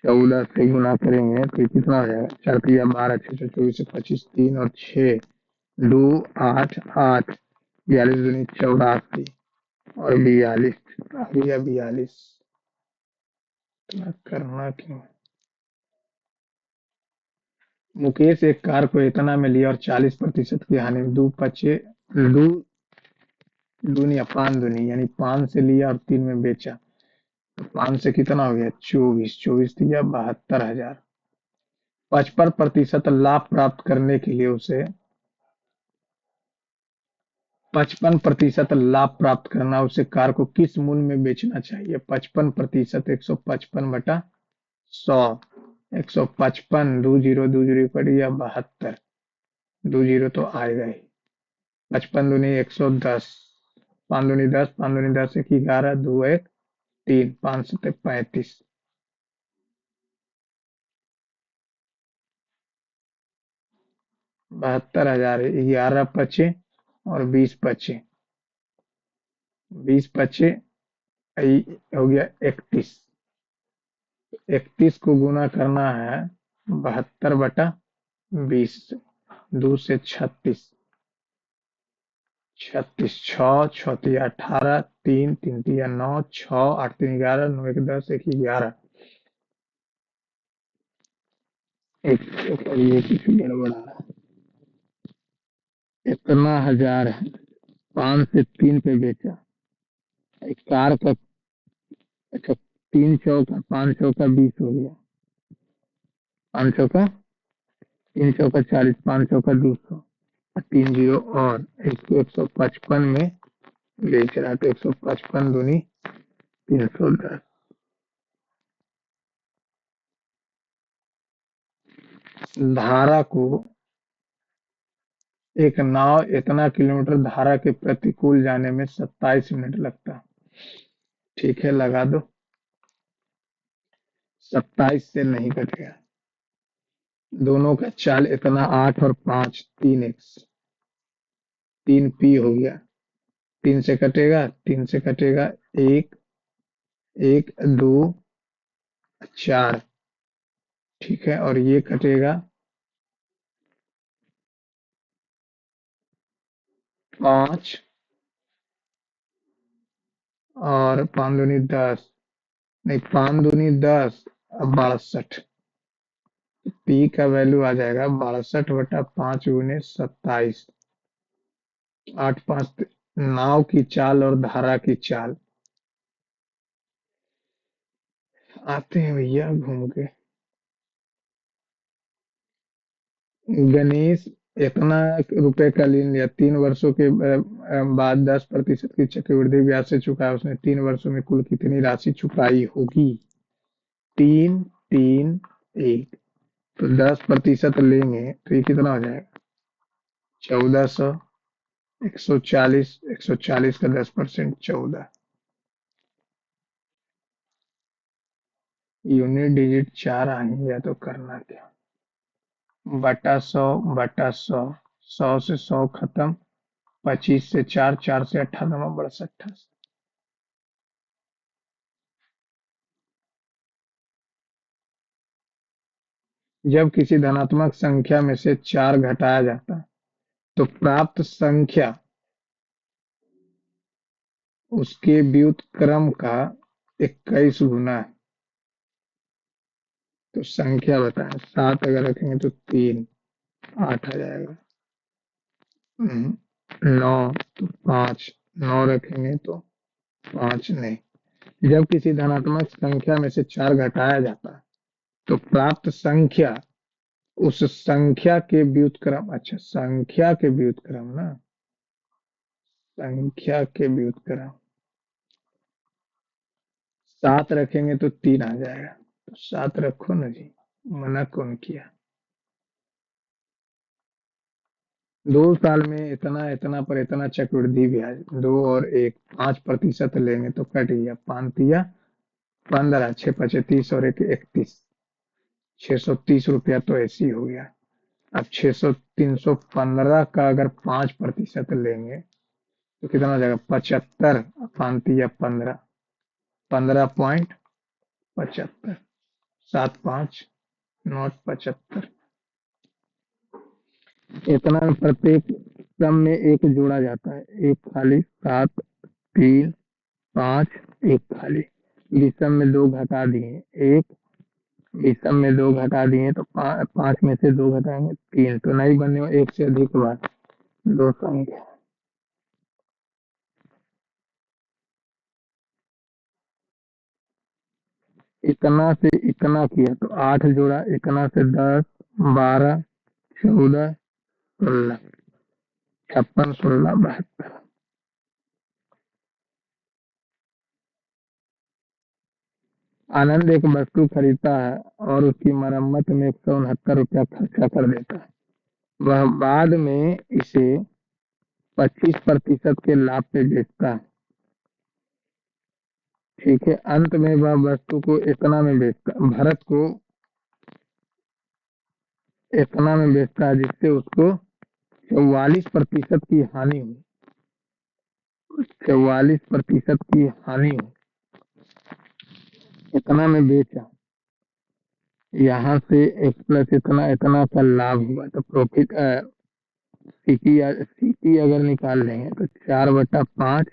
14 से गुना करेंगे तो ये कितना हो जाएगा? 4 × 12, 6 × 24, 25, 3 और 6, 2 8 8, 42 दूनी 84 और 42 आ गया। 42 इतना करना क्यों? मुकेश एक कार को इतना में लिया और 40% की हानि में दो पचे दो दूनी या पान दूनी, यानी 5 से लिया और 3 में बेचा। तो 5 से कितना हो गया? 24। 24 दिया 72,000। 55% लाभ प्राप्त करने के लिए उसे 55% लाभ प्राप्त करना, उसे कार को किस मूल्य में बेचना चाहिए? 55%, 155/100। 155, 20 कट गया 72। 20 तो आएगा ही। 55 दूनी 110, 5 दूनी 10, 5 दूनी 10, 1 11, 2 1 3, 5 7 35। 72,000। 11 पचे और 20 पचे, 20 पचे हो गया 31। 31 को गुना करना है 72/20 से। 2 से 36, 36, 6 6 तिया 18, 3 3 तिया 9, 6 8 3 11, 9 1 10, 1 11। ये कुछ गड़बड़ा है। इतना हजार है। 5 से 3 पे बेचा। एक कार का, अच्छा, तीन चौका 5 चौका 20 हो गया। 5 चौका 3 चौका 40, 5 चौका 200 और 3 जीरो और 155 में बेच रहा, तो 155 दूनी 310। धारा को एक नाव इतना किलोमीटर धारा के प्रतिकूल जाने में 27 मिनट लगता। ठीक है, लगा दो। 27 से नहीं कटेगा। दोनों का चाल इतना 8 और 5 3x 3p हो गया। 3 से कटेगा 1 1 2 4। ठीक है, और ये कटेगा 5 और 5 दूनी 10, नहीं 5 दूनी 10 और 62। पी का वैल्यू आ जाएगा 62/5 × 27। 8 5 नाव की चाल और धारा की चाल। आते हैं भैया घूम के। गणेश इतना रुपए का ऋण लिया, 3 वर्षों के बाद 10% की चक्रवृद्धि ब्याज से चुकाया। उसने 3 वर्षों में कुल कितनी राशि चुकाई होगी? 3 3 1। तो 10% लेंगे तो ये कितना हो जाएगा? 1400। 140, 140 का 10% 14। यूनिट डिजिट 4 आएंगे या तो करना क्या? बटा 100 100 से 100 खत्म। 25 से 4, 4 से 98 बड़ा 88। जब किसी धनात्मक संख्या में से 4 घटाया जाता है तो प्राप्त संख्या उसके व्युत्क्रम का 21 गुना है। तो संख्या बताएं। 7 अगर रखेंगे तो 3 8 आ जाएगा। 9 तो 5, 9 रखेंगे तो 5 नहीं। जब किसी धनात्मक संख्या में से 4 घटाया जाता है तो प्राप्त संख्या उस संख्या के व्युत्क्रम, अच्छा संख्या के व्युत्क्रम ना, संख्या के व्युत्क्रम। 7 रखेंगे तो 3 आ जाएगा। तो 7 रखो ना जी, मना कौन किया? 2 साल में इतना इतना पर इतना चक्रवृद्धि ब्याज, 2 और 1 5% लेंगे तो कट गया। 5 तिया 15, 6 25 और 1 31। 630 रुपया तो ऐसे ही हो गया। अब 315 का अगर 5% लेंगे तो कितना हो जाएगा? 75। 5 तिया 15, 15.75। 7 5 9 75। इतना में प्रत्येक क्रम में एक जोड़ा जाता है। एक खाली 7 3 5 एक खाली। विषम में 2 घटा दिए 1, विषम में 2 घटा दिए तो 5 में से 2 घटाएंगे 3, तो नहीं बने 1 से अधिक बार 2 संख्या। इतना से इतना किया तो 8 जोड़ा, इतना से 10 12 14 16, 56 16 72। आनंद एक वस्तु खरीदता है और उसकी मरम्मत में 169 रुपया खर्चा कर देता है। वह बाद में इसे 25% के लाभ पे बेचता है। ठीक है, अंत में वह वस्तु को इतना में बेचता, भरत को इतना में बेचता है जिससे उसको 44% की हानि हुई। 44% की हानि हुई। इतना में बेचा, यहाँ से x प्लस इतना इतना का लाभ हुआ तो प्रॉफिट सीटी अगर निकाल लेंगे तो 4/5,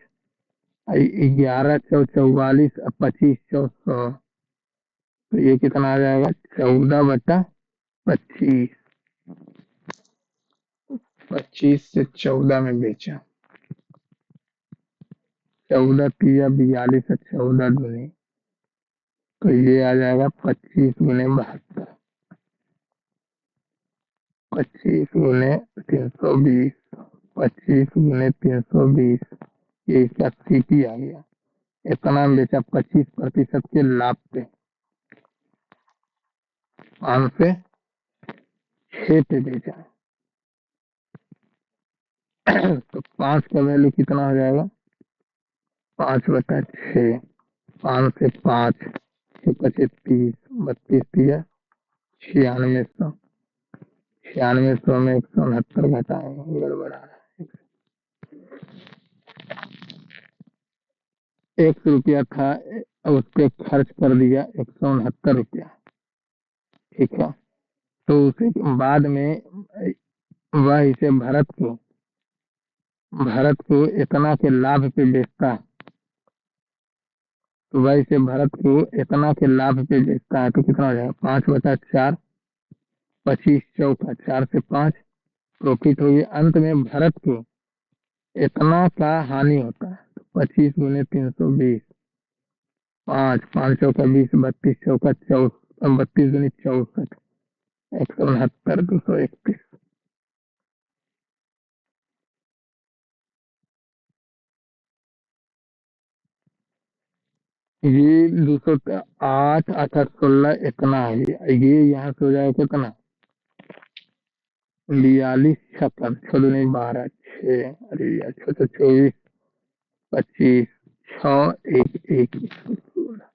11 चौ 44 और 25 चौ 100, तो ये कितना आ जाएगा? 14/25। 25 से 14 में बेचा। 14 तिया 42 और 14 दूनी तो ये आ जाएगा 25 × 72, 25 × 320, 25 × 320, ये इसका सीपी आ गया। इतना बेचा 25% के लाभ पे, 5 से 6 पे बेचा। तो 5 का वैल्यू कितना हो जाएगा? 5/6, 5 से 5, 6×5 = 30, 32 दिया 9600, 9600 में 169 घटाएंगे, गड़बड़ आ रहा है। 100 रुपया था, उस पे खर्च कर दिया 169 रुपया, ठीक है। तो उसे बाद में वह इसे भरत को इतना के लाभ पे बेचता है। तो वह इसे भरत को इतना के लाभ पे बेचता है, तो कितना हो जाएगा? 5/4, 25 × 4, 4 से 5 प्रॉफिट हो गया। अंत में भरत को इतना का हानि होता है। तो 25 × 320, 5, 5 × 4 = 20, 32 × 4 = 24, 32 × 64, 169, 231। ये 208, 8, 16 इतना है। ये यहाँ से हो जाएगा कितना? 42, 56, 6 × 12, 6, अरे यार 6 × 24, 25, 6, 1, 1, 16।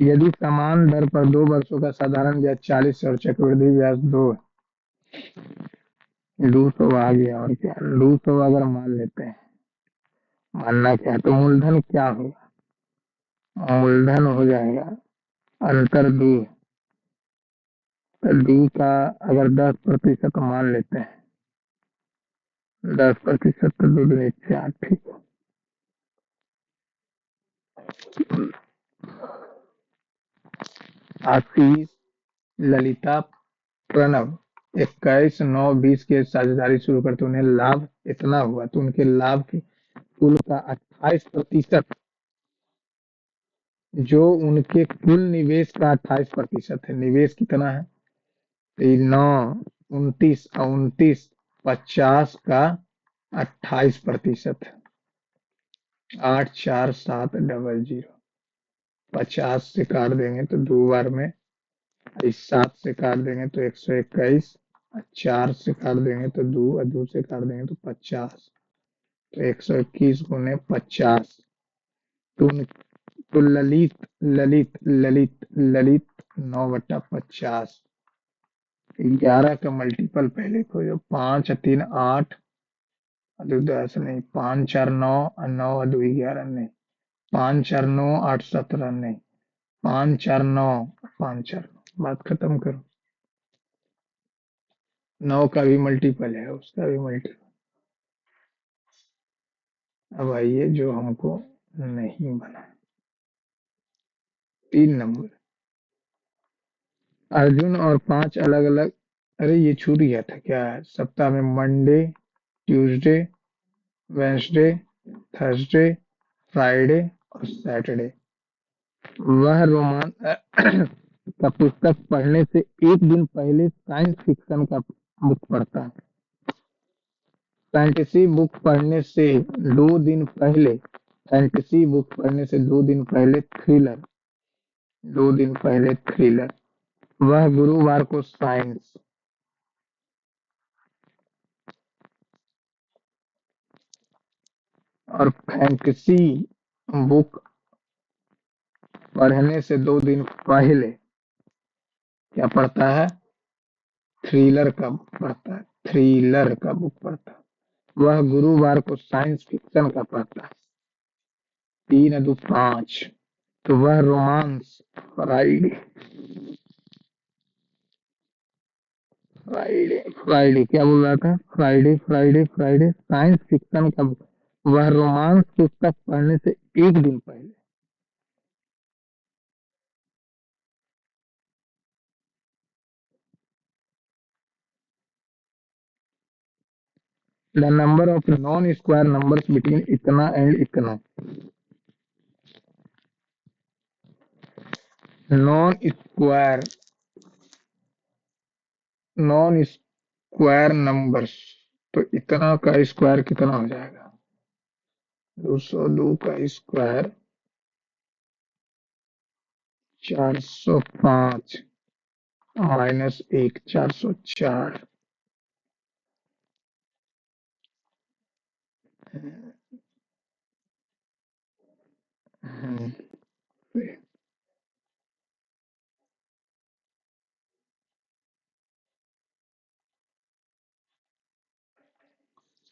यदि समान दर पर 2 वर्षों का साधारण ब्याज 40 और चक्रवृद्धि ब्याज 200 आ गया। और क्या, 200 अगर मान लेते हैं, मानना क्या है, तो मूलधन क्या होगा? मूलधन हो जाएगा अंतर 2, तो 2 का अगर 10% मान लेते हैं, 10% तो 2 दूनी 4, ठीक है। आशीष, ललिता, प्रणव 21, 9, 20 के साझेदारी शुरू करते उन्हें लाभ इतना हुआ। तो उनके लाभ के कुल का 28%, जो उनके कुल निवेश का 28% है। निवेश कितना है? 9, 29, 29, 50 का 28% है। 84700, 50 से काट देंगे तो 2 बार में, इस 7 से काट देंगे तो 121, 4 से काट देंगे तो 2, और 2 से काट देंगे तो 50, तो 121 × 50। तो, तो ललित ललित ललित ललित 9/50, 11 का मल्टीपल पहले खोजो। 5 3 8, 2 10 नहीं, 5 4 9, 9 2 11 नहीं, 5 4 9 8 17 नहीं, 5 4 9, 5 4 9, बात खत्म करो। 9 का भी मल्टीपल है, उसका भी मल्टीपल। अब आइए जो हमको नहीं बना, 3 नंबर। अर्जुन और 5 अलग अलग, अरे ये छूट गया था क्या? सप्ताह में Monday, Tuesday, Wednesday, Thursday, Friday और सैटरडे वह रोमान का पुस्तक पढ़ने से एक दिन पहले साइंस फिक्शन का बुक पढ़ता है। फैंटेसी बुक पढ़ने से 2 दिन पहले फैंटेसी बुक पढ़ने से 2 दिन पहले थ्रिलर 2 दिन पहले थ्रिलर। वह गुरुवार को साइंस और फैंटेसी बुक पढ़ने से 2 दिन पहले क्या पढ़ता है? थ्रिलर का बुक पढ़ता है। थ्रिलर का बुक पढ़ता है। वह गुरुवार को साइंस फिक्शन का पढ़ता है। 3 2 5, तो वह रोमांस फ्राइडे फ्राइडे फ्राइडे क्या बोल रहा था? Friday Friday Friday science fiction का बुक, वह रोमांस पुस्तक पढ़ने से एक दिन पहले। The number of non square numbers between इतना एंड इतना। Non square non square numbers, तो इतना का स्क्वायर कितना हो जाएगा? 202 का स्क्वायर 405 माइनस 1 404। हम्म,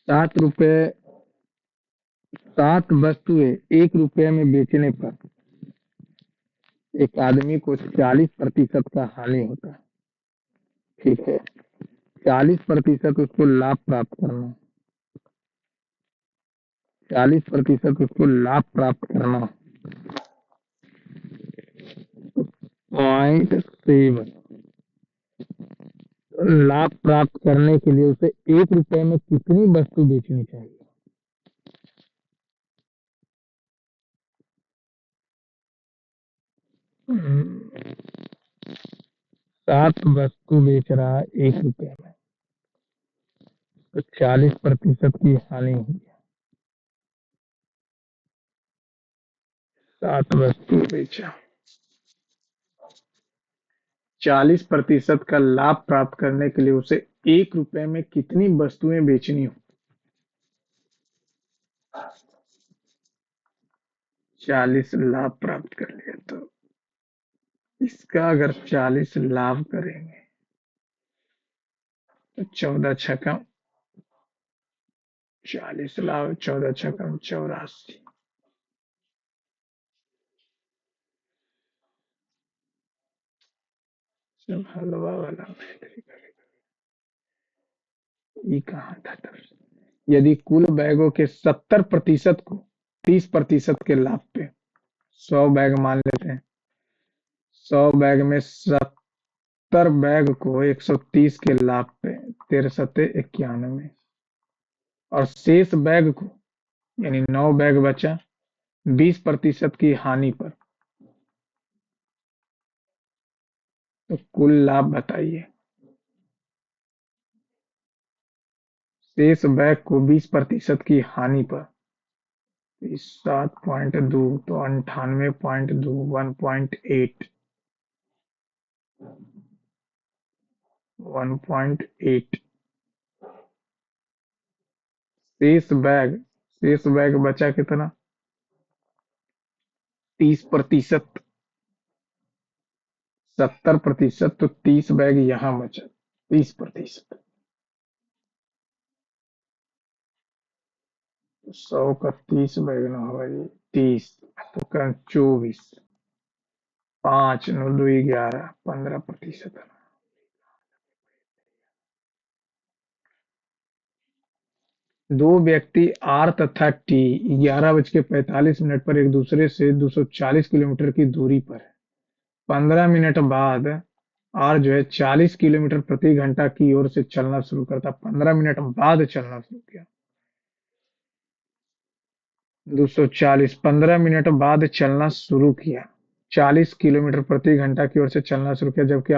7 रुपए 7 वस्तुएं 1 रुपए में बेचने पर एक आदमी को 40% का हानि होता है। ठीक है, 40% उसको लाभ प्राप्त करना है। 40% उसको लाभ प्राप्त करना, 0.7 लाभ प्राप्त करने के लिए उसे 1 रुपए में कितनी वस्तु बेचनी चाहिए? हम्म, 7 वस्तु बेच रहा है 1 रुपए में, तो 40% की हानि हुई। 7 वस्तु बेचा, 40% का लाभ प्राप्त करने के लिए उसे 1 रुपए में कितनी वस्तुएं बेचनी हो? 40 लाभ प्राप्त कर लिया, तो इसका अगर 40 लाभ करेंगे तो 14 छक्का 40 लाभ, 14 छक्का 84। सब हलवा वाला मैत्री करेगा। ये कहाँ था तब? यदि कुल बैगों के 70% को 30% के लाभ पे, 100 बैग मान लेते हैं, 100 बैग में 70 बैग को 130 के लाभ पे, 1391, और शेष बैग को, यानी 9 बैग बचा 20% की हानि पर, तो कुल लाभ बताइए। शेष बैग को 20% की हानि पर 7.2, तो 98.2, 1.8, 1.8। शेष बैग बचा कितना? 30%। 70%, तो 30 बैग यहाँ बचा, 30%। 100 का 30 बैग ना होगा जी, 30, तो करें 24, 5 9 2 11, 15%। दो व्यक्ति आर तथा टी 11:45 पर एक दूसरे से 240 किलोमीटर की दूरी पर है। 15 मिनट बाद आर जो है 40 किलोमीटर प्रति घंटा की ओर से चलना शुरू करता, 15 मिनट बाद चलना शुरू किया। 240 15 मिनट बाद चलना शुरू किया, 40 किलोमीटर प्रति घंटा की ओर से चलना शुरू किया, जबकि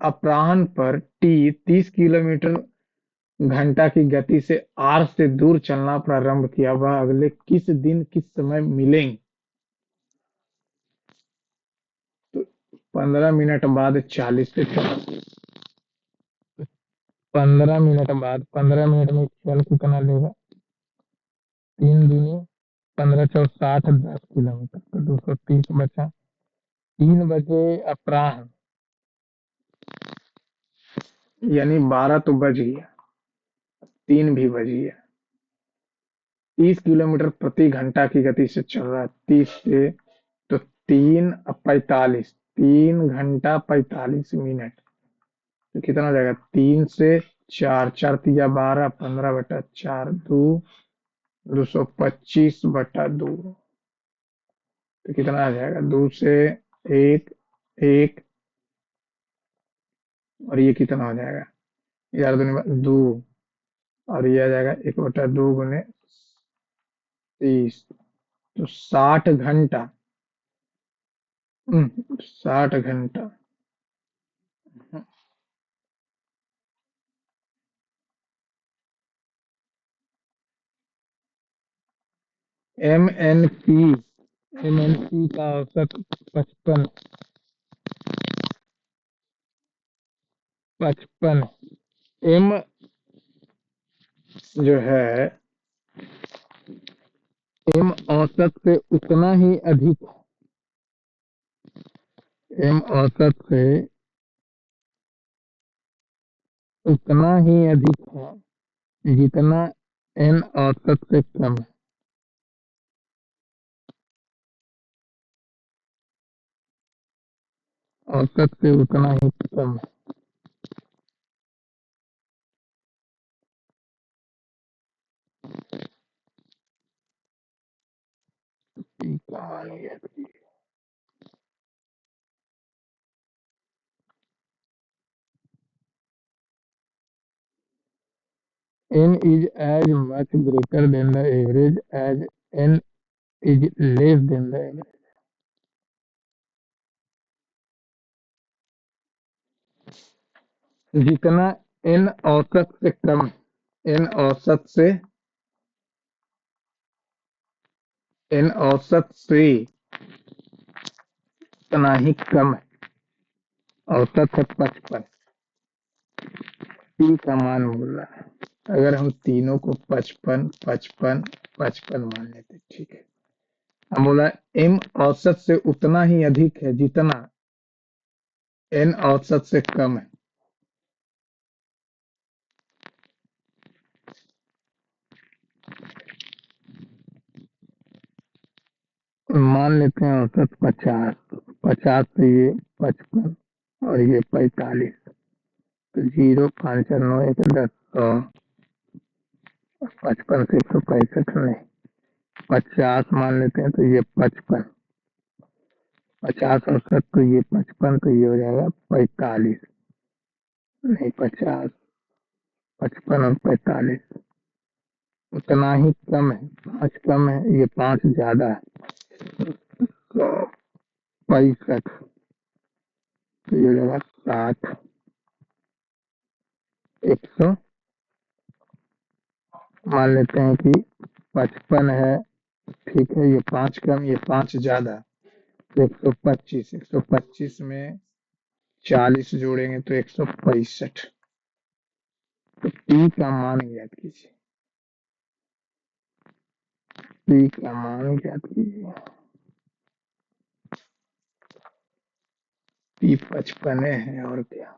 अपराह्न पर टी 30 किलोमीटर घंटा की गति से आर से दूर चलना प्रारंभ किया। वह अगले किस दिन किस समय मिलेंगे? तो 15 मिनट बाद 40 से चला, 15 मिनट बाद, 15 मिनट में चल कितना लेगा? 3 दूनी 15 चौक 60, 10 किलोमीटर, तो 230 बचा। 3 बजे अपराह्न, यानी 12 तो बज गया, 3 भी बज गया। 30 किलोमीटर प्रति घंटा की गति से चल रहा है, 30 से, तो 3 45, 3 घंटा 45 मिनट, तो कितना हो जाएगा? 3 से 4, 4 तिया 12, 15/4, 225/2, तो कितना आ जाएगा? 2 से 1, 1, और ये कितना हो जाएगा? 11 दूनी 2, और ये आ जाएगा 1/2 × 30, तो 60 घंटा। 60 घंटा। MNP, MNP का औसत 55, 55। एम जो है, एम औसत से उतना ही अधिक, एम औसत से उतना ही अधिक है जितना एन औसत से कम है। औसत से उतना ही कम है। कहानी है। N is as much greater than the average as N is less than the average. जितना N औसत से कम, N औसत से, N औसत से उतना ही कम है। औसत है 55, पी का मान बोल रहा है। अगर हम तीनों को 55, 55, 55 मान लेते, ठीक है। हम बोला एम औसत से उतना ही अधिक है जितना एन औसत से कम है। मान लेते हैं औसत 50, 50 से ये 55 और ये 45, तो 0, 5, 4, 9, 1, 10, 100, 55 से 165 नहीं, 50 मान लेते हैं, तो ये 55, 50 औसत, तो ये 55, तो ये हो जाएगा 45, नहीं 50, 55 और 45 उतना ही कम है। 5 कम है, ये 5 ज्यादा है, तो 65, तो ये हो जाएगा 60, 100। मान लेते हैं कि 55 है, ठीक है, ये 5 कम, ये 5 ज्यादा, तो 125, 125 में 40 जोड़ेंगे तो 165। तो पी का मान ज्ञात कीजिए, पी का मान ज्ञात कीजिए। पी 55 है, और क्या।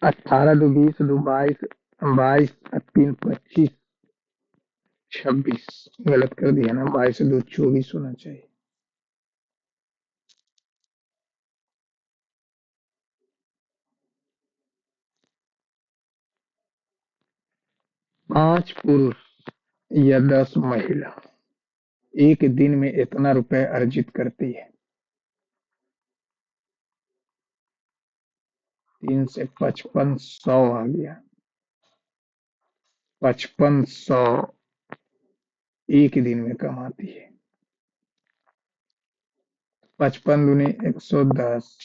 18, 2, 20, 2, 22, 22, 3, 25, 26 गलत कर दिया ना, 22 से 2, 24 होना चाहिए। 5 पुरुष या 10 महिला एक दिन में इतना रुपए अर्जित करती है। 3 से 5500 आ गया। 5500 एक दिन में कमाती है। 55 दूनी 110,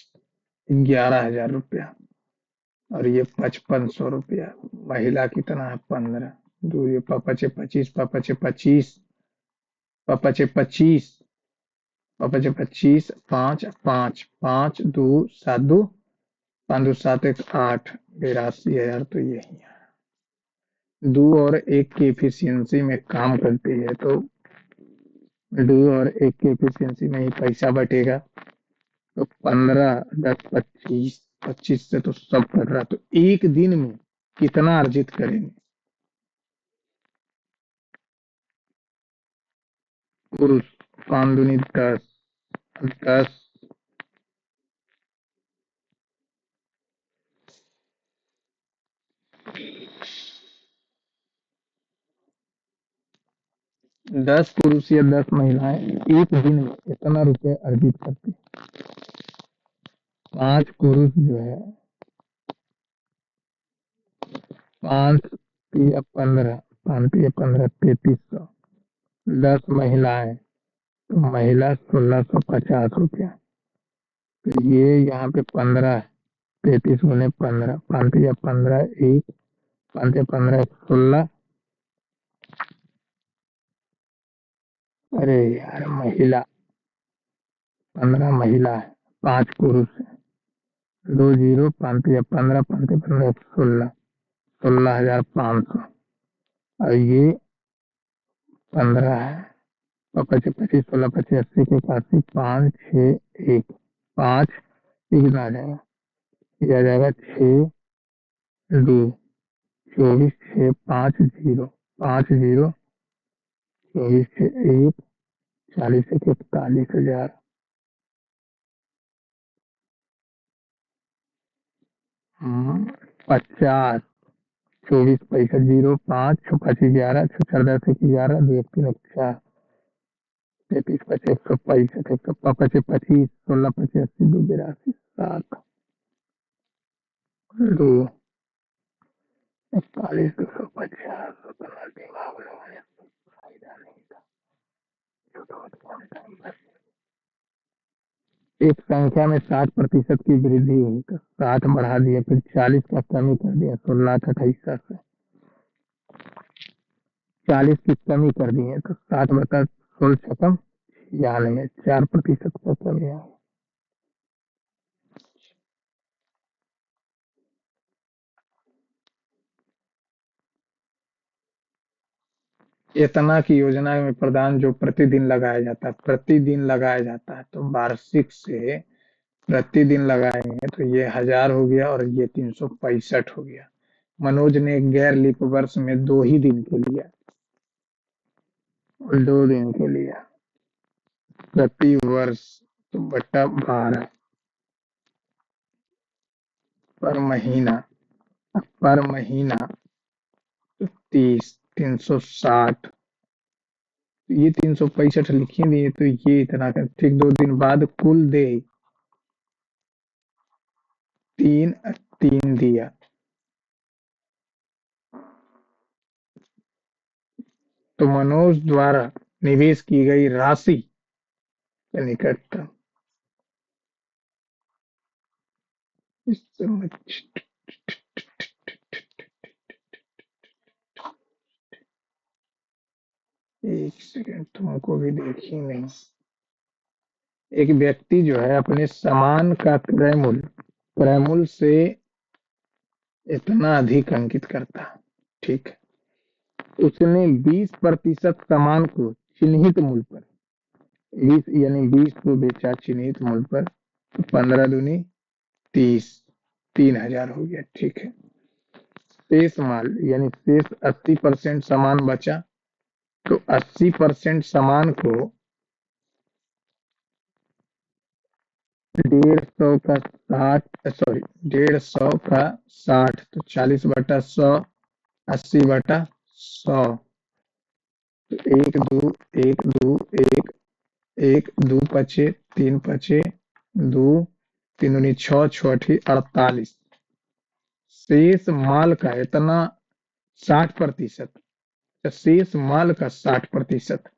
11,000 रुपया। और ये 5500 रुपया। महिला कितना है? 15। दो ये पापचे 25, पापचे 25, पापचे 25, पापचे 25, 5, 5, 5, 2, 7, 2, 5, 2, 7, 1, 8, 82,000। तो यही है। 2 और 1 की एफिशिएंसी में काम करती है, तो 2 और 1 की एफिशिएंसी में ही पैसा बटेगा। तो 15, 10, 25, 25 से तो सब कर रहा, तो एक दिन में कितना अर्जित करेंगे? पुरुष 5 दूनी 10, 10, 10 पुरुष या 10 महिलाएं एक दिन में इतना रुपए अर्जित करती हैं। 5 पुरुष जो है, 5 या 15, 5 या 15, 3300। 10 महिलाएं, तो महिला 1650 रुपया। तो ये यहाँ पे 15 है, 33 × 15, 5 या 15 एक, 5 या 15 16। अरे यार, महिला 15 महिला है, 5 पुरुष है, 2 जीरो, 5 या 15, 5 या 15 16, 16,500। और ये 15 है, और 25 25 16 25 80 के 81, 5 6 1, 5 ये कितना आ जाएगा? ये आ जाएगा 6 2 24 6 5 0 5 0 24 6 1 40 1 41,000। 50, 24 पैसा 0 5 6 5 11 6 4 10 1 11 2 1 3 1 4 33 25 165 155 25 16 25 80 2 82 7 2 41 250 फायदा नहीं था। एक संख्या में 60% की वृद्धि हुई तो 60 बढ़ा दिया, फिर 40 का कमी कर दिया, 16,28 से 40 की कमी कर दी है, तो 60/16 छकम 96, 4% का कमी है। इतना की योजना में प्रदान जो प्रतिदिन लगाया जाता है, तो वार्षिक से प्रतिदिन लगाएंगे तो ये 1000 हो गया और ये 365 हो गया। मनोज ने गैर लीप वर्ष में 2 ही दिन के लिया, 2 दिन के लिया। प्रति वर्ष तो बटा 12 पर महीना, पर महीना 30, 360, ये 365 लिखी दिए, तो ये इतना कर ठीक 2 दिन बाद कुल दे 3 3 दिया। तो मनोज द्वारा निवेश की गई राशि के निकटतम इस समय 1 सेकंड, तुमको भी देखी नहीं। एक व्यक्ति जो है अपने सामान का क्रय मूल्य से इतना अधिक अंकित करता है, ठीक है। उसने 20% सामान को चिन्हित मूल्य पर, 20 यानी 20 को बेचा चिन्हित मूल्य पर, तो 15 दूनी 30, 3,000 हो गया, ठीक है। शेष माल यानी शेष 80% सामान बचा, तो 80% सामान को 150 का 60, सॉरी 150 का 60, तो 40/100, 80/100, तो 1 2 1 2 1 1 2 पचे 3 पचे 2 3 दूनी 6 6 अठी 48। शेष माल का इतना 60%, शेष माल का 60%,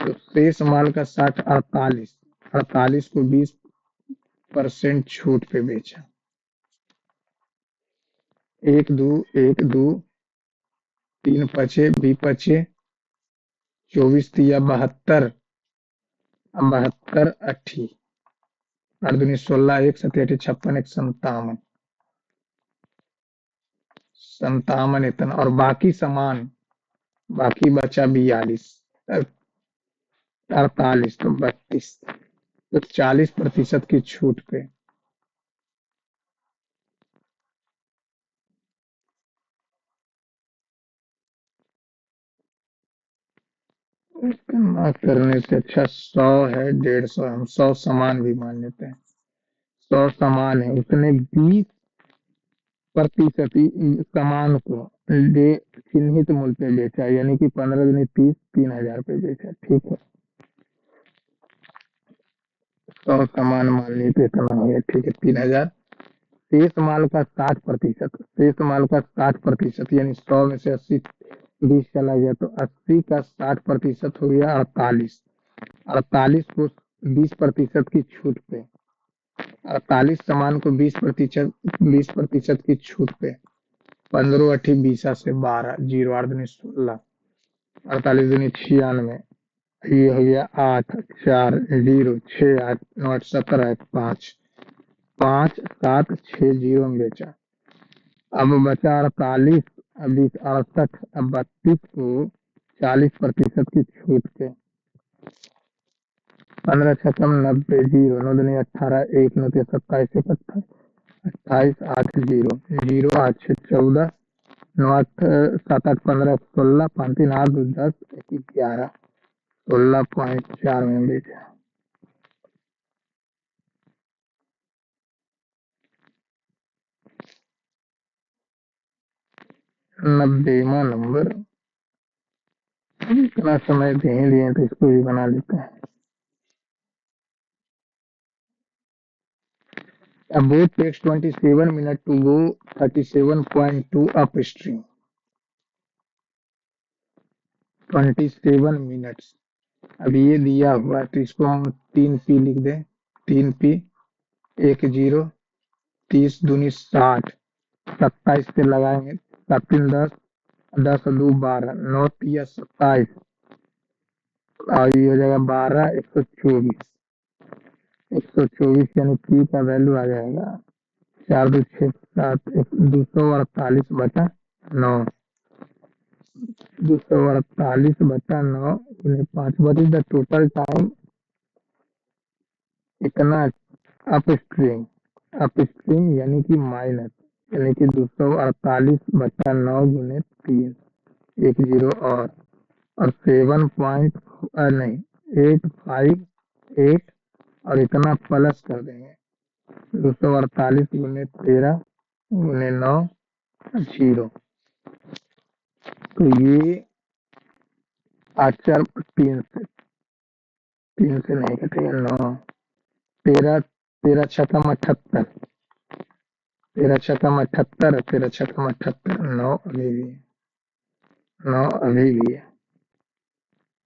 तो शेष माल का 60 48, 48 को 20% छूट पे बेचा। 1 2 1 2 3 पचे 20 पचे 24 तिया 72, 72 अठी 8 दूनी 16 1 7 8 56 1 57, 57 इतना, और बाकी सामान बाकी बचा 42, 48 तो 32, तो 40% की छूट पे। ना करने से अच्छा 100 है, 150, हम 100 सामान भी मान लेते हैं। 100 सामान है, उसने 20% सामान को ले चिन्हित मूल्य पे बेचा, यानी कि 15 दूनी 30, 3,000 पे बेचा, ठीक है। 100 सामान मान ली तो इतना हो गया, ठीक है 3000। शेष माल का 60%, शेष माल का 60%, यानी 100 में से 80 20 चला गया, तो 80 का 60% हो गया 48। 48 को 20% की छूट पे, 48 सामान को 20% की छूट पे 15 अठी 20 से 12, जीरो 8 दूनी 16, 48 दूनी 96, ये हो गया 8 4 0 6 8 9 8 17 5 5 7 6 जीरो में बेचा। अब बचा 48, अभी 68, अब 32 को 40% की छूट पे 15 छकम 90, जीरो 9 दूनी 18, 1 9 27 इकहत्तर, 28 8 जीरो, जीरो 8 6 14, 9 8 7 8 15 16, 5 3 8 2 10 1 11, 16.4 में बेचा। 90वां नंबर। इतना समय दे ही लिए तो इसको भी बना लेते हैं। A boat takes 27 minutes to go 37.2 upstream. 27 minutes. अब ये दिया हुआ है तो इसको हम 3p लिख दें। 3p 1 0, 30 दूनी 60, 27 से लगाएंगे, 7 3 10, 10 2 12, 9 3 27, और ये हो जाएगा 12 124, 124 यानी p का वैल्यू आ जाएगा 4 2 6 7 248 बटा 9, 248 बटा 9 गुने 5, what is the total time इतना अपस्ट्रीम। अपस्ट्रीम यानी कि माइनस, यानी कि 248 बटा 9 गुने 3, 1 जीरो, और 7 पॉइंट नहीं 858, और इतना प्लस कर देंगे 248 गुने 13 गुने 9 जीरो, तो ये 8 4 तीन से नहीं कटेगा 9, 13 13 छकम 78, 13 छकम 78, 13 छकम 78, 9 अभी भी है, 9 अभी भी है,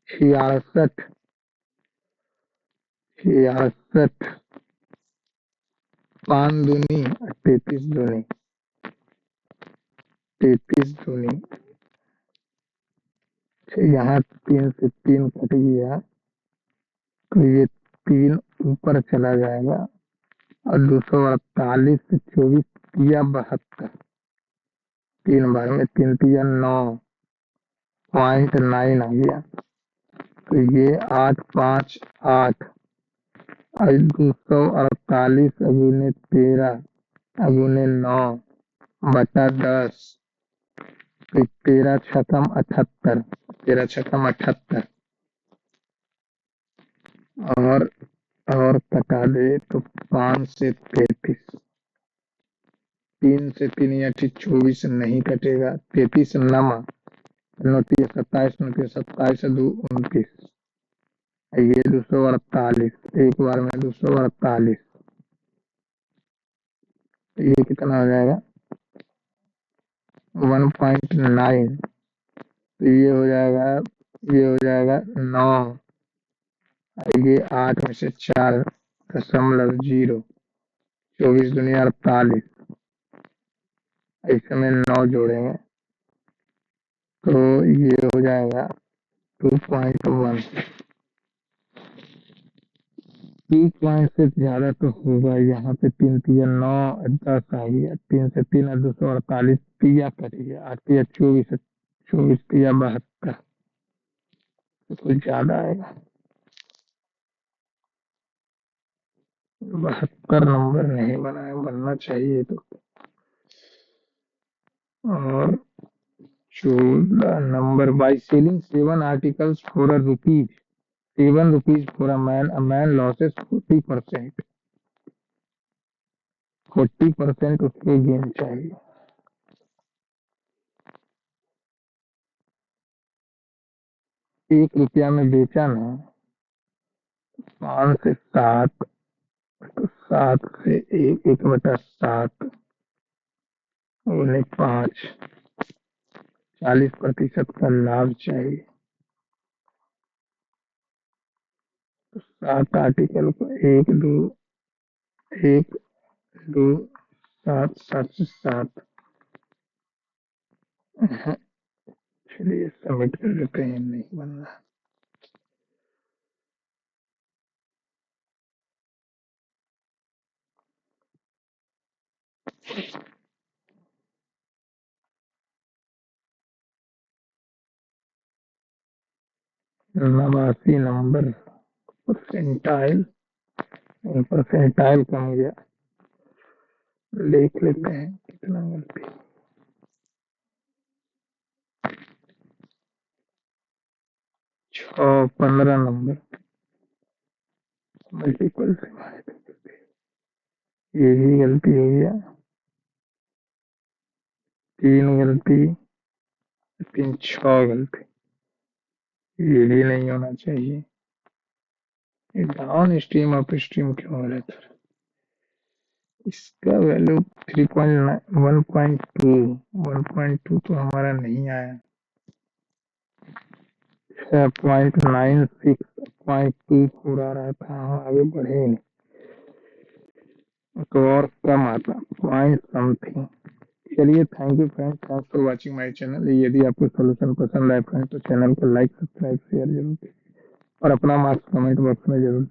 66, 66, 5 दूनी 33 दूनी, 33 दूनी, यहाँ 3 से 3 कट गया तो ये 3 ऊपर चला जाएगा, और 248 से 24 तिया 72, 3 बार में 3 तिया 9.9 आ गया, तो ये 858, और 248 गुने 13 गुने 9 बटा 10, तो 13 छकम 78, 13 छकम 78, और कटा दे तो 5 से 33, 3 से 3 या 24 नहीं कटेगा, 33 नमा 29 27, 29 27 2 29, ये 248, एक बार में 248, ये कितना हो जाएगा 1.9, तो ये हो जाएगा 9, ये 8 में से 4.0, 24 दूनी 48, इसमें 9 जोड़ेंगे तो ये हो जाएगा 2.1। 2 से ज्यादा तो होगा, यहाँ पे 3 तिया 9 10 आ गया, 3 से 3 248, तिया कट गया, 8 तिया 24, 24 तिया 72, तो कुछ ज्यादा आएगा। 72 नंबर नहीं बना, बनना चाहिए तो। और 14 number, by selling 7 articles for rupees 7 rupees for a man losses 40%, 40% उसके गेन चाहिए। 1 रुपया में बेचा ना, 5 से 7, तो 7 से 1/7 गुने 5, 40% का लाभ चाहिए। तो 7 आर्टिकल को 1, 2, 7, 7 से 7। चलिए सबमिट कर देते हैं, नहीं बन रहा। नवासी नंबर परसेंटाइल, परसेंटाइल कम गया, देख लेते हैं कितना गलती। 15 नंबर मल्टीपल से ये भी गलती हो गया, 3 गलती, 6 गलती, ये भी नहीं होना चाहिए। ये डाउन स्ट्रीम अप स्ट्रीम क्यों हो रहा था? इसका वैल्यू 3.1.2, 1.2 तो हमारा नहीं आया, 0.96, 0.2 था, आगे बढ़े ही नहीं, तो और कम आता, पॉइंट समथिंग। चलिए thank you friends, thanks for watching my channel. यदि आपको सोल्यूशन पसंद आए फ्रेंड्स तो चैनल को लाइक सब्सक्राइब शेयर जरूर, और अपना मार्क्स कमेंट बॉक्स में जरूर